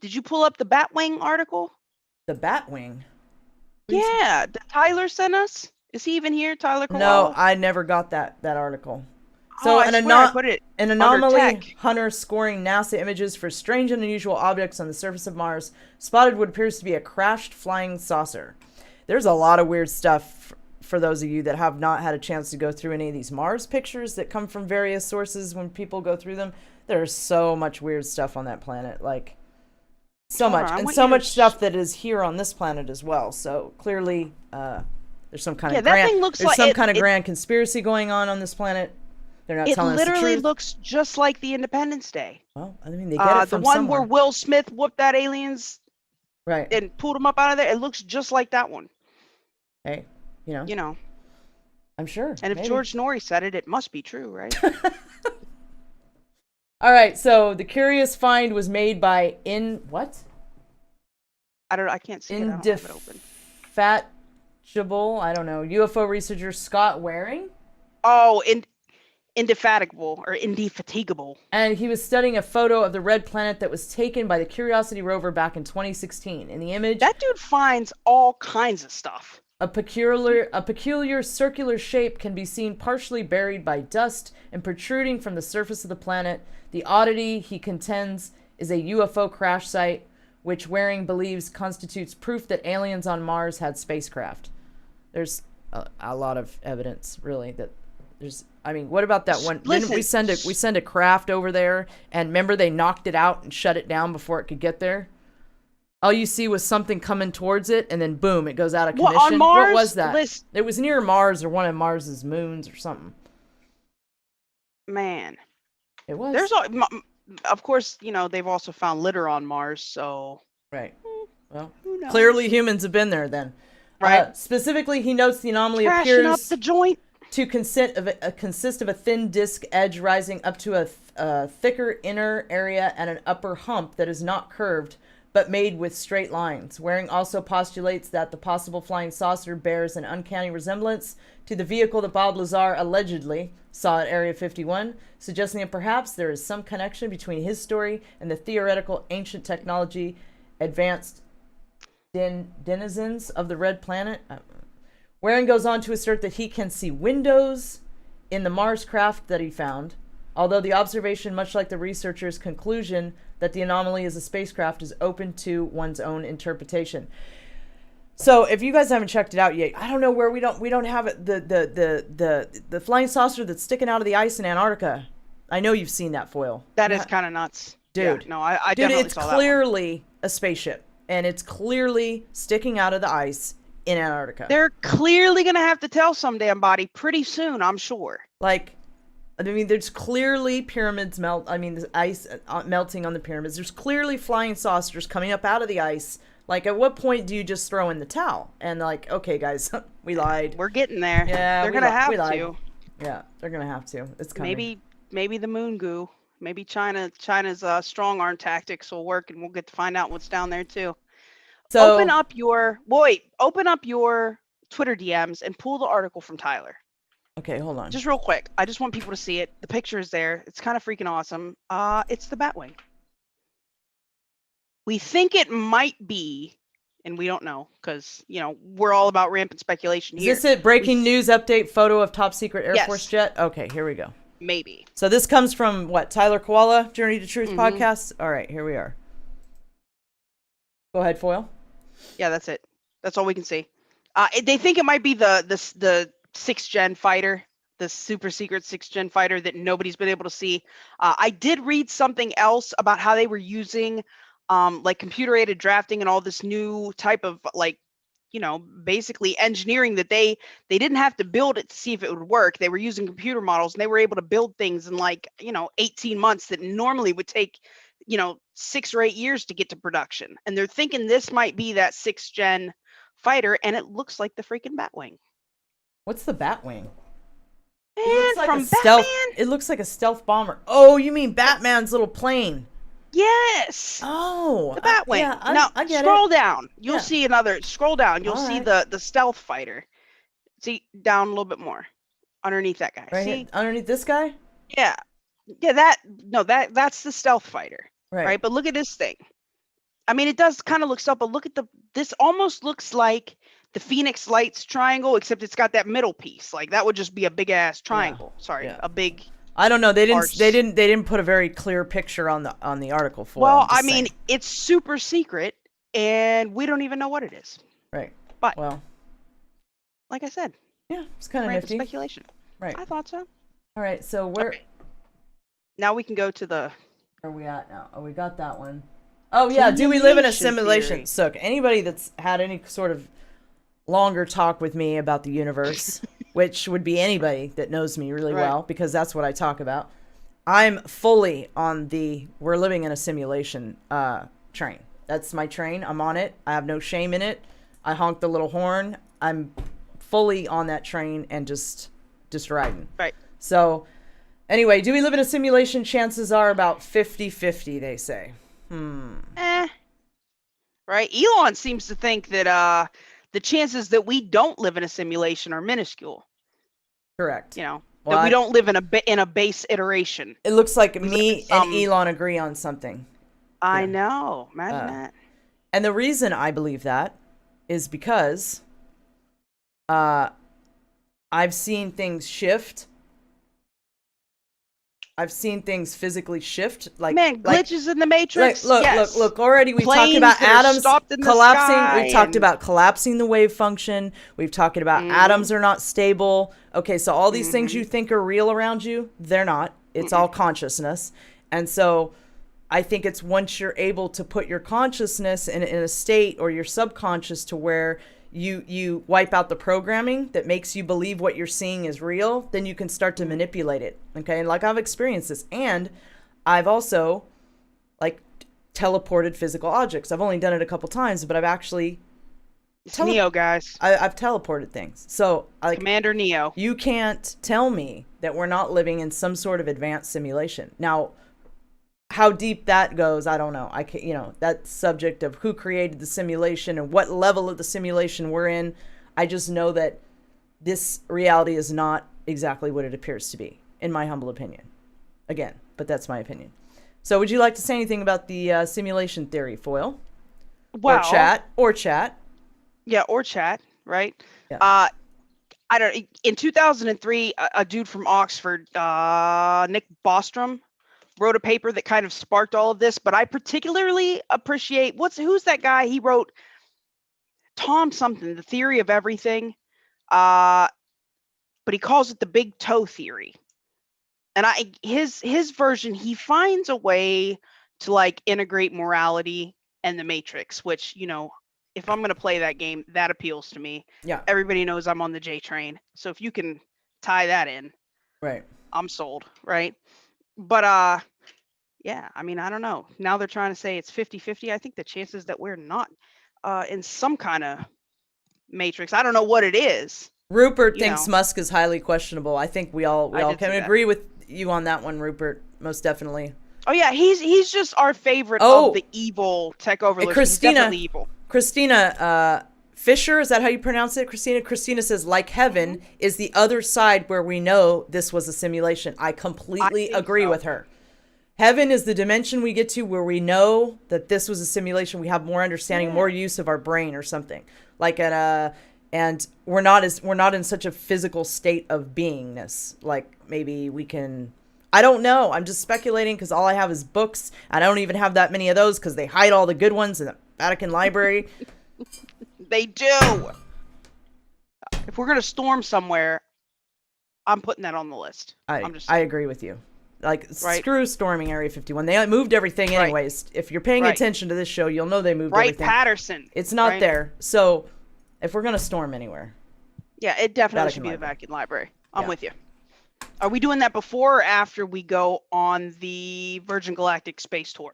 Did you pull up the Batwing article? The Batwing? Yeah, that Tyler sent us. Is he even here, Tyler Kowal? No, I never got that article. So I swear I put it an under anomaly tech. hunter scoring NASA images for strange and unusual objects on the surface of Mars spotted what appears to be a crashed flying saucer. There's a lot of weird stuff for those of you that have not had a chance to go through any of these Mars pictures that come from various sources when people go through them. There's so much weird stuff on that planet, like so much, and so much stuff that is here on this planet as well. So clearly, there's some kind of grand conspiracy going on this planet. They're not telling us the truth. It literally looks just like the Independence Day. Well, I mean, they get it from the one somewhere. where Will Smith whooped that aliens, right, and pulled them up out of there. It looks just like that one. Hey, you know, I'm sure. And if George Norrie said it, it must be true, right? All right, so the curious find was made by what? I can't see it. I don't have it open. Indefatigable, I don't know, UFO researcher Scott Waring. Oh, indefatigable or indefatigable. And he was studying a photo of the red planet that was taken by the Curiosity rover back in 2016. In the image, that dude finds all kinds of stuff. A peculiar circular shape can be seen partially buried by dust and protruding from the surface of the planet. The oddity, he contends, is a UFO crash site, which Waring believes constitutes proof that aliens on Mars had spacecraft. There's a lot of evidence, really, that there's. I mean, what about that one? Listen, Didn't we send a craft over there, and remember they knocked it out and shut it down before it could get there? All you see was something coming towards it, and then boom, it goes out of commission. On Mars? What was that? It was near Mars or one of Mars's moons or something. Man, it was. There's, of course, they've also found litter on Mars, so. Right. Well, clearly humans have been there then. Right. Specifically, he notes the anomaly Trashing appears up the joint. to consist of a thin disc edge rising up to a thicker inner area and an upper hump that is not curved, but made with straight lines. Waring also postulates that the possible flying saucer bears an uncanny resemblance to the vehicle that Bob Lazar allegedly saw at Area 51, suggesting that perhaps there is some connection between his story and the theoretical ancient technology advanced denizens of the Red Planet. Waring goes on to assert that he can see windows in the Mars craft that he found, although the observation, much like the researcher's conclusion that the anomaly is a spacecraft, is open to one's own interpretation. So if you guys haven't checked it out yet, I don't know where we don't have it, the flying saucer that's sticking out of the ice in Antarctica. I know you've seen that, Foil. That is kind of nuts. Dude. Yeah, no, I definitely saw that one. It's clearly a spaceship, and it's clearly sticking out of the ice in Antarctica. They're clearly going to have to tell some damn body pretty soon, I'm sure. Like, I mean, there's clearly pyramids the ice melting on the pyramids. There's clearly flying saucers coming up out of the ice. Like, at what point do you just throw in the towel? And like, okay, guys, we lied. We're getting there. Yeah, they're going to have lied. to. Yeah, they're going to have to. It's coming. Maybe the moon goo. Maybe China's strong arm tactics will work, and we'll get to find out what's down there too. So open up your Twitter DMs and pull the article from Tyler. Okay, hold on. Just real quick. I just want people to see it. The picture is there. It's kind of freaking awesome. It's the Batwing. We think it might be, and we don't know because, we're all about rampant speculation here. Is this it? Breaking news update photo of top secret Air Yes. Force jet? Okay, here we go. Maybe. So this comes from what? Tyler Koala, Journey to Truth podcast? All right, here we are. Go ahead, Foil. Yeah, that's it. That's all we can see. They think it might be the 6th gen fighter, the super secret 6th gen fighter that nobody's been able to see. I did read something else about how they were using like computer aided drafting and all this new type of basically engineering that they didn't have to build it to see if it would work. They were using computer models, and they were able to build things in 18 months that normally would take 6 or 8 years to get to production. And they're thinking this might be that 6th gen fighter, and it looks like the freaking Batwing. What's the Batwing? And like from stealth. Batman? It looks like a stealth bomber. Oh, you mean Batman's little plane? Yes. Oh, The Batwing. Now I get scroll it. down. You'll see another. Scroll down. You'll All see right. the stealth fighter. See down a little bit more, underneath that guy. Right See? here, underneath this guy. Yeah. That's the stealth fighter. Right. But look at this thing. I mean, it does kind of look stealth, but look at this almost looks like the Phoenix Lights triangle, except it's got that middle piece. Like that would just be a big ass triangle. Yeah. Sorry, Yeah. a big. I don't know. They arse. didn't put a very clear picture on the article for. Well, I mean, it's super secret, and we don't even know what it is. Right. But well, like I said, yeah, it's kind of rampant nifty. speculation. Right. I thought so. All right. So where Now we can go to the. are we at now? Oh, we got that one. Oh yeah. Do we live in a simulation? theory. So anybody that's had any sort of longer talk with me about the universe, which would be anybody that knows me really well, because that's what I talk about. I'm fully on the we're living in a simulation train. That's my train. I'm on it. I have no shame in it. I honk the little horn. I'm fully on that train and just riding. Right. So anyway, do we live in a simulation? Chances are about 50-50, they say. Right. Elon seems to think that the chances that we don't live in a simulation are minuscule. Correct. That Well, we don't live in a base iteration. It looks like We live me in and Elon agree on something. I know. Imagine that. And the reason I believe that is because I've seen things shift. I've seen things physically shift. Glitches in the Matrix. Look. Already we've talked Planes about that are atoms stopped in the collapsing. sky We've talked and- about collapsing the wave function. We've talked about atoms are not stable. Okay, so all these things you think are real around you, they're not. It's all consciousness. And so I think it's once you're able to put your consciousness in a state, or your subconscious, to where you wipe out the programming that makes you believe what you're seeing is real, then you can start to manipulate it. Okay. And like, I've experienced this, and I've also teleported physical objects. I've only done it a couple times, but I've actually Neo, guys. I've teleported things. So Commander Neo. you can't tell me that we're not living in some sort of advanced simulation. Now, how deep that goes, I don't know. I can, that subject of who created the simulation and what level of the simulation we're in. I just know that this reality is not exactly what it appears to be, in my humble opinion. Again, but that's my opinion. So would you like to say anything about the simulation theory, Foil? Well, or chat. Yeah, or chat, right? Yeah. I don't. In 2003, a dude from Oxford, Nick Bostrom, wrote a paper that kind of sparked all of this. But I particularly appreciate who's that guy? He wrote Tom something, the theory of everything. But he calls it the big toe theory. And his version, he finds a way to like integrate morality and the Matrix, which, if I'm going to play that game, that appeals to me. Yeah. Everybody knows I'm on the J train. So if you can tie that in, right, I'm sold, right? But yeah, I mean, I don't know. Now they're trying to say it's 50-50. I think the chances that we're not in some kind of Matrix, I don't know what it is. Rupert thinks Musk is highly questionable. I think we all can agree with you on that one, Rupert. Most definitely. Oh yeah, he's just our favorite of the evil tech overlords. Christina, he's definitely evil. Christina Fisher, is that how you pronounce it, Christina? Christina says, like heaven is the other side where we know this was a simulation. I completely agree with her. Heaven is the dimension we get to where we know that this was a simulation. We have more understanding, more use of our brain or something. Like and we're not in such a physical state of beingness. Like maybe we can, I don't know. I'm just speculating because all I have is books. And I don't even have that many of those because they hide all the good ones in the Vatican Library. They do. If we're going to storm somewhere, I'm putting that on the list. I agree with you. Like, screw storming Area 51. They moved everything anyways. If you're paying attention to this show, you'll know they moved everything. Patterson. It's not there. So if we're going to storm anywhere. Yeah, it definitely should be the Vatican Library. I'm with you. Are we doing that before or after we go on the Virgin Galactic space tour?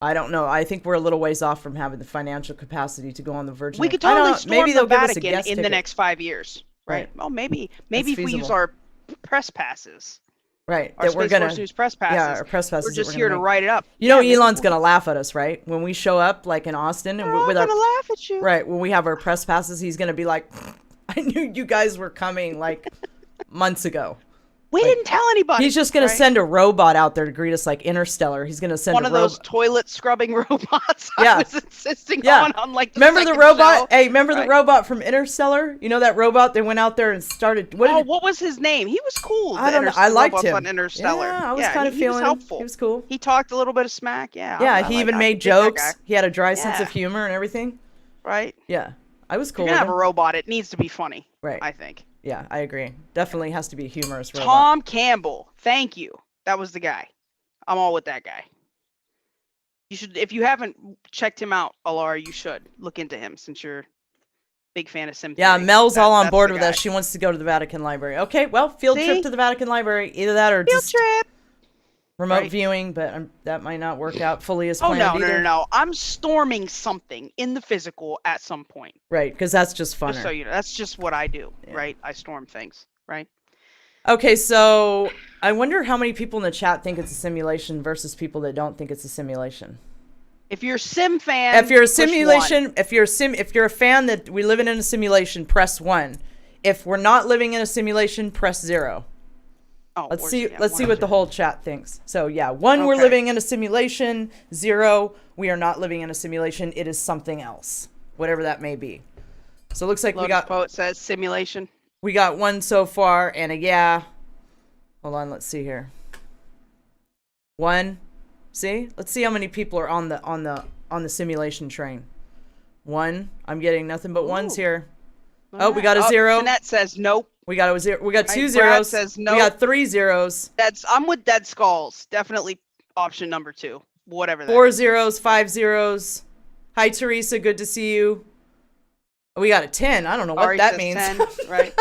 I don't know. I think we're a little ways off from having the financial capacity to go on the Virgin. We could totally storm the Vatican in the next 5 years. Right. Well, maybe if we use our press passes. Right. Our Space Force News press passes. Yeah, our press passes. We're just here to write it up. Elon's going to laugh at us, right? When we show up, like in Austin. They're all going to laugh at you. Right. When we have our press passes, he's going to be like, I knew you guys were coming like months ago. We didn't tell anybody. He's just going to send a robot out there to greet us like Interstellar. He's going to send one of those toilet scrubbing robots I was insisting on like the remember the robot? show. Hey, remember the robot from Interstellar? You know that robot that went out there and started... What was his name? He was cool. I don't know. I liked him. On Interstellar. Yeah, I was kind of feeling... He was helpful. He was cool. He talked a little bit of smack. Yeah. Yeah, he even made jokes. He had a dry sense of humor and everything. Right. Yeah. I was cool. If you're going to have a robot, it needs to be funny. Right. I think. Yeah, I agree. Definitely has to be a humorous robot. Tom Campbell. Thank you. That was the guy. I'm all with that guy. You should, if you haven't checked him out, Alara, you should look into him since you're a big fan of Sim. Yeah, Mel's all on board with us. She wants to go to the Vatican Library. Okay, well, field trip to the Vatican Library. Either that or field just trip. Remote viewing, but that might not work out fully as planned either. No. I'm storming something in the physical at some point. Right, because that's just funner. Just so you know, that's just what I do, right? I storm things, right? Okay, so I wonder how many people in the chat think it's a simulation versus people that don't think it's a simulation. If you're a sim fan, if you're a simulation, if you're a fan that we live in a simulation, press 1. If we're not living in a simulation, press 0. Oh, let's see what the whole chat thinks. So 1, we're living in a simulation. 0, we are not living in a simulation. It is something else, whatever that may be. So it looks like we got Poet says simulation. We got 1 so far and a yeah. Hold on, let's see here. 1. See? Let's see how many people are on the simulation train. 1. I'm getting nothing but ones here. Oh, we got a 0. Jeanette says nope. We got a 0. We got 2 zeros. Says nope. We got 3 zeros. I'm with Dead Skulls. Definitely option number 2. Whatever that 4 is. zeros, 5 zeros. Hi Teresa, good to see you. We got a 10. I don't know what that means. 10, right.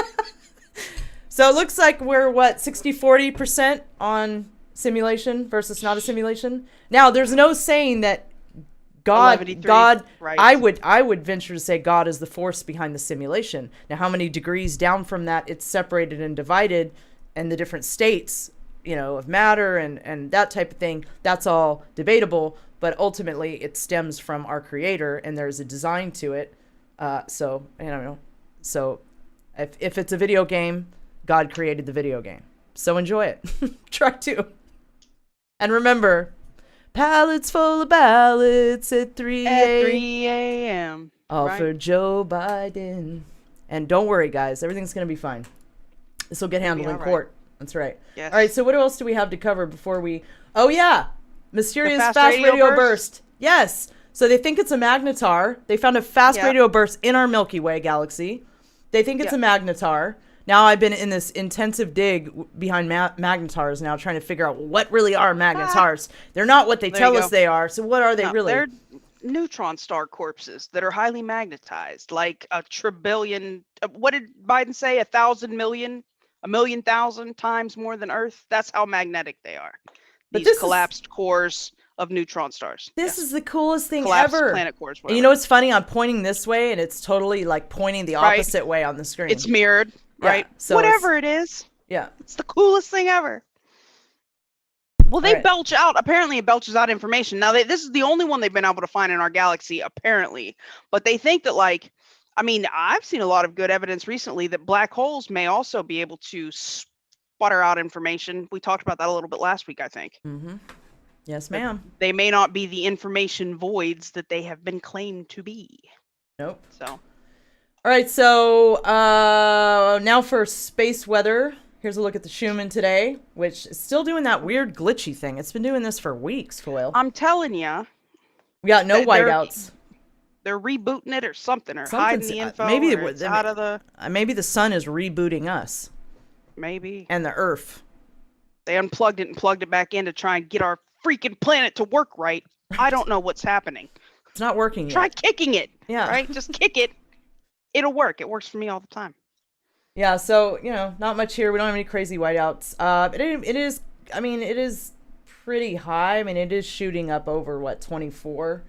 So it looks like we're 60-40% on simulation versus not a simulation. Now there's no saying that God, right. I would venture to say God is the force behind the simulation. Now, how many degrees down from that it's separated and divided, and the different states, of matter and that type of thing, that's all debatable. But ultimately, it stems from our creator, and there's a design to it. So I don't know. So if it's a video game, God created the video game. So enjoy it. Try to. And remember, pallets full of ballots at 3 a.m. Offer right? Joe Biden. And don't worry, guys. Everything's going to be fine. This will get handled in court. That's right. Yes. All right, so what else do we have to cover before we... Oh, yeah. Mysterious fast fast radio radio burst. Yes. So they think it's a magnetar. They found a fast radio burst in our Milky Way galaxy. They think it's a magnetar. Now I've been in this intensive dig behind magnetars now, trying to figure out what really are magnetars. They're not what they tell us they are. So what are they really? They're neutron star corpses that are highly magnetized, like a trillion. What did Biden say? 1,000 million, 1,000,000 times more than Earth. That's how magnetic they are. These collapsed cores of neutron stars. This is the coolest thing collapsed ever. Planet cores. And you know what's funny? I'm pointing this way, and it's totally like pointing the opposite way on the screen. It's mirrored. Right. So whatever it is. Yeah. It's the coolest thing ever. Well, they belch out. Apparently, it belches out information. Now, this is the only one they've been able to find in our galaxy, apparently. But they think that, like, I mean, I've seen a lot of good evidence recently that black holes may also be able to sputter out information. We talked about that a little bit last week, I think. Mm-hmm. Yes, ma'am. They may not be the information voids that they have been claimed to be. Nope. So. All right, so now for space weather. Here's a look at the Schumann today, which is still doing that weird glitchy thing. It's been doing this for weeks, Foyle. I'm telling you. We got no whiteouts. They're rebooting it or something, or hiding the info. Maybe it's out of the. Maybe the sun is rebooting us. Maybe. And the Earth. They unplugged it and plugged it back in to try and get our freaking planet to work right. I don't know what's happening. It's not working Try yet. kicking it. Yeah. Right? Just kick it. It'll work. It works for me all the time. Yeah, so, not much here. We don't have any crazy whiteouts. It is pretty high. I mean, it is shooting up over, 24?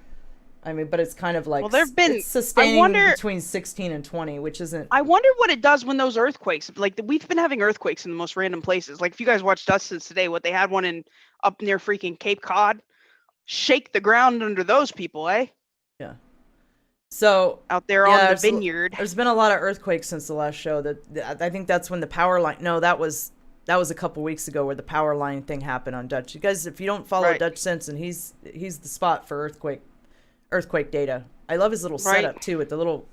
I mean, but it's kind of like... Well, there've been... It's sustaining between 16 and 20, which isn't... I wonder what it does when those earthquakes... Like, we've been having earthquakes in the most random places. Like, if you guys watched Dustin's today, they had one up near freaking Cape Cod. Shake the ground under those people, eh? Yeah. So out there on the vineyard, there's been a lot of earthquakes since the last show. I think that's when the power line. No, that was a couple weeks ago where the power line thing happened on Dutch. You guys, if you don't follow Dutch Sense, and he's the spot for earthquake data. I love his little setup too with the little.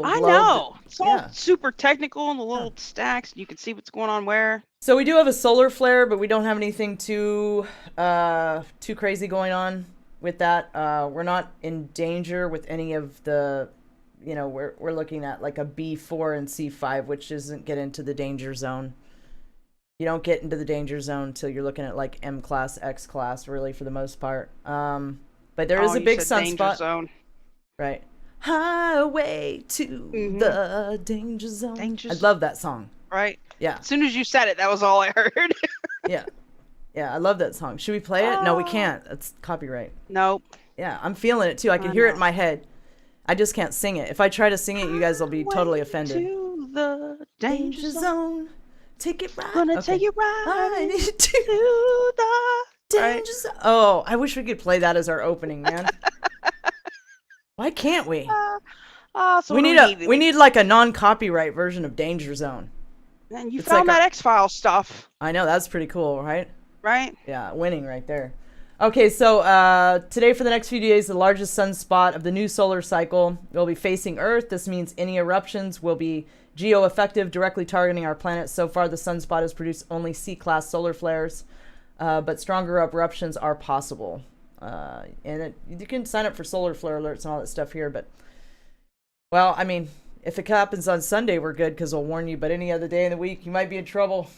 I know it's all super technical and the little stacks. You can see what's going on where. So we do have a solar flare, but we don't have anything too crazy going on with that. We're not in danger with any of the, we're looking at like a B4 and C5, which doesn't get into the danger zone. You don't get into the danger zone until you're looking at like M class, X class, really, for the most part. But there is a big sunspot. Zone. Right. Highway to the danger zone. I love that song. Right. Yeah. As soon as you said it, that was all I heard. Yeah. Yeah, I love that song. Should we play it? No, we can't. That's copyright. Nope. Yeah, I'm feeling it too. I can hear it in my head. I just can't sing it. If I try to sing it, you guys will be totally offended. To the danger zone. Take it right. Gonna take it right to the danger zone. Oh, I wish we could play that as our opening, man. Why can't we? So we need like a non-copyright version of Danger Zone. And you found that X-Files stuff. I know, that's pretty cool, right? Right? Yeah, winning right there. Okay, so today for the next few days, the largest sunspot of the new solar cycle will be facing Earth. This means any eruptions will be geo-effective, directly targeting our planet. So far, the sunspot has produced only C-class solar flares, but stronger eruptions are possible. And you can sign up for solar flare alerts and all that stuff here, but, well, I mean, if it happens on Sunday, we're good because we'll warn you, but any other day in the week, you might be in trouble.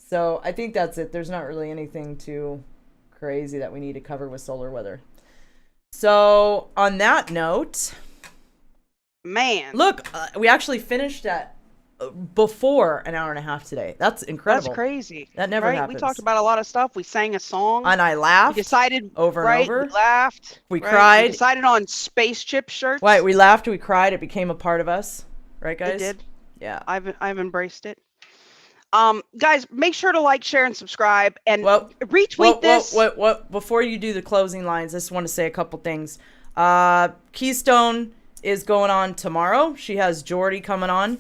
So I think that's it. There's not really anything too crazy that we need to cover with solar weather. So on that note, man, look, we actually finished at before an hour and a half today. That's incredible. That's crazy. That never happens. We talked about a lot of stuff. We sang a song. And I laughed. We decided over and over. We laughed. We cried. We decided on space chip shirts. Right. We laughed. We cried. It became a part of us. Right, guys? It did. Yeah. I've embraced it. Guys, make sure to like, share, and subscribe, and Well, retweet this. What? Before you do the closing lines, I just want to say a couple things. Keystone is going on tomorrow. She has Jordy coming on.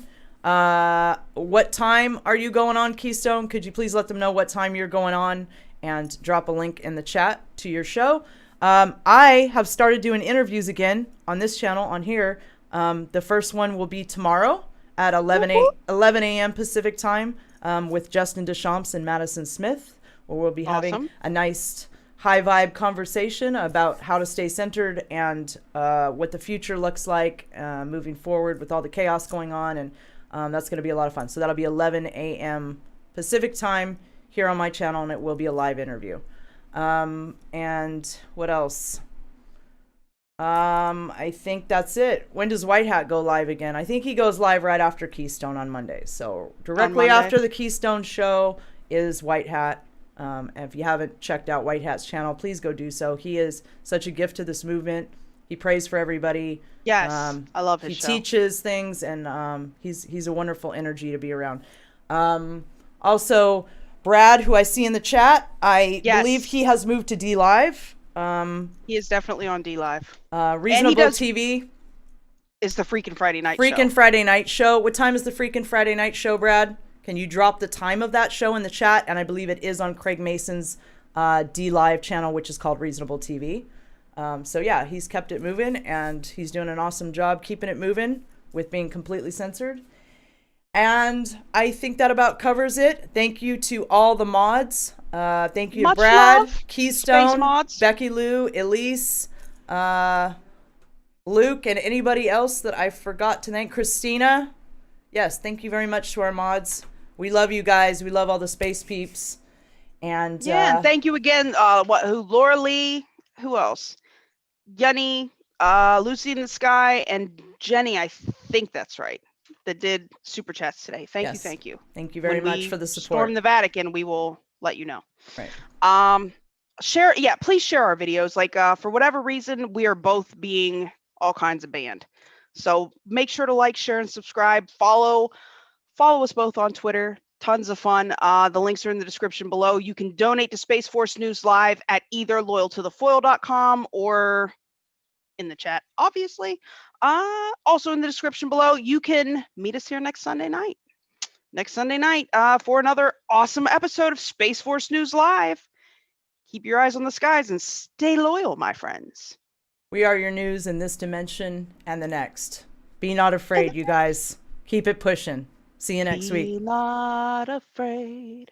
What time are you going on, Keystone? Could you please let them know what time you're going on and drop a link in the chat to your show? I have started doing interviews again on this channel on here. The first one will be tomorrow at 11 a.m. Pacific time with Justin Deschamps and Madison Smith, where we'll be having a nice high vibe conversation about how to stay centered and what the future looks like moving forward with all the chaos going on. And that's going to be a lot of fun. So that'll be 11 a.m. Pacific time here on my channel, and it will be a live interview. And what else? I think that's it. When does White Hat go live again? I think he goes live right after Keystone on Monday. So directly after the Keystone show is White Hat. And if you haven't checked out White Hat's channel, please go do so. He is such a gift to this movement. He prays for everybody. Yes, I love his show. He teaches things, and he's a wonderful energy to be around. Also, Brad, who I see in the chat, I believe he has moved to D Live. He is definitely on D Live. Reasonable TV is the freaking Friday night show. Friday night show. What time is the freaking Friday night show, Brad? Can you drop the time of that show in the chat? And I believe it is on Craig Mason's D Live channel, which is called Reasonable TV. So yeah, he's kept it moving, and he's doing an awesome job keeping it moving with being completely censored. And I think that about covers it. Thank you to all the mods. Thank you to Brad, Keystone, Becky Lou, Elise, Luke, and anybody else that I forgot to thank. Christina. Yes, thank you very much to our mods. We love you guys. We love all the space peeps. And and thank you again. Laura Lee, who else? Yenny, Lucy in the Sky, and Jenny, I think that's right, that did super chats today. Thank you. Thank you very much for the support. Storm the Vatican, we will let you know. Right. Please share our videos. Like, for whatever reason, we are both being all kinds of banned. So make sure to like, share, and subscribe. Follow us both on Twitter. Tons of fun. The links are in the description below. You can donate to Space Force News Live at either loyaltothefoil.com or in the chat, obviously. Also in the description below, you can meet us here next Sunday night. For another awesome episode of Space Force News Live. Keep your eyes on the skies and stay loyal, my friends. We are your news in this dimension and the next. Be not afraid, you guys. Keep it pushing. See you next week. Be not afraid.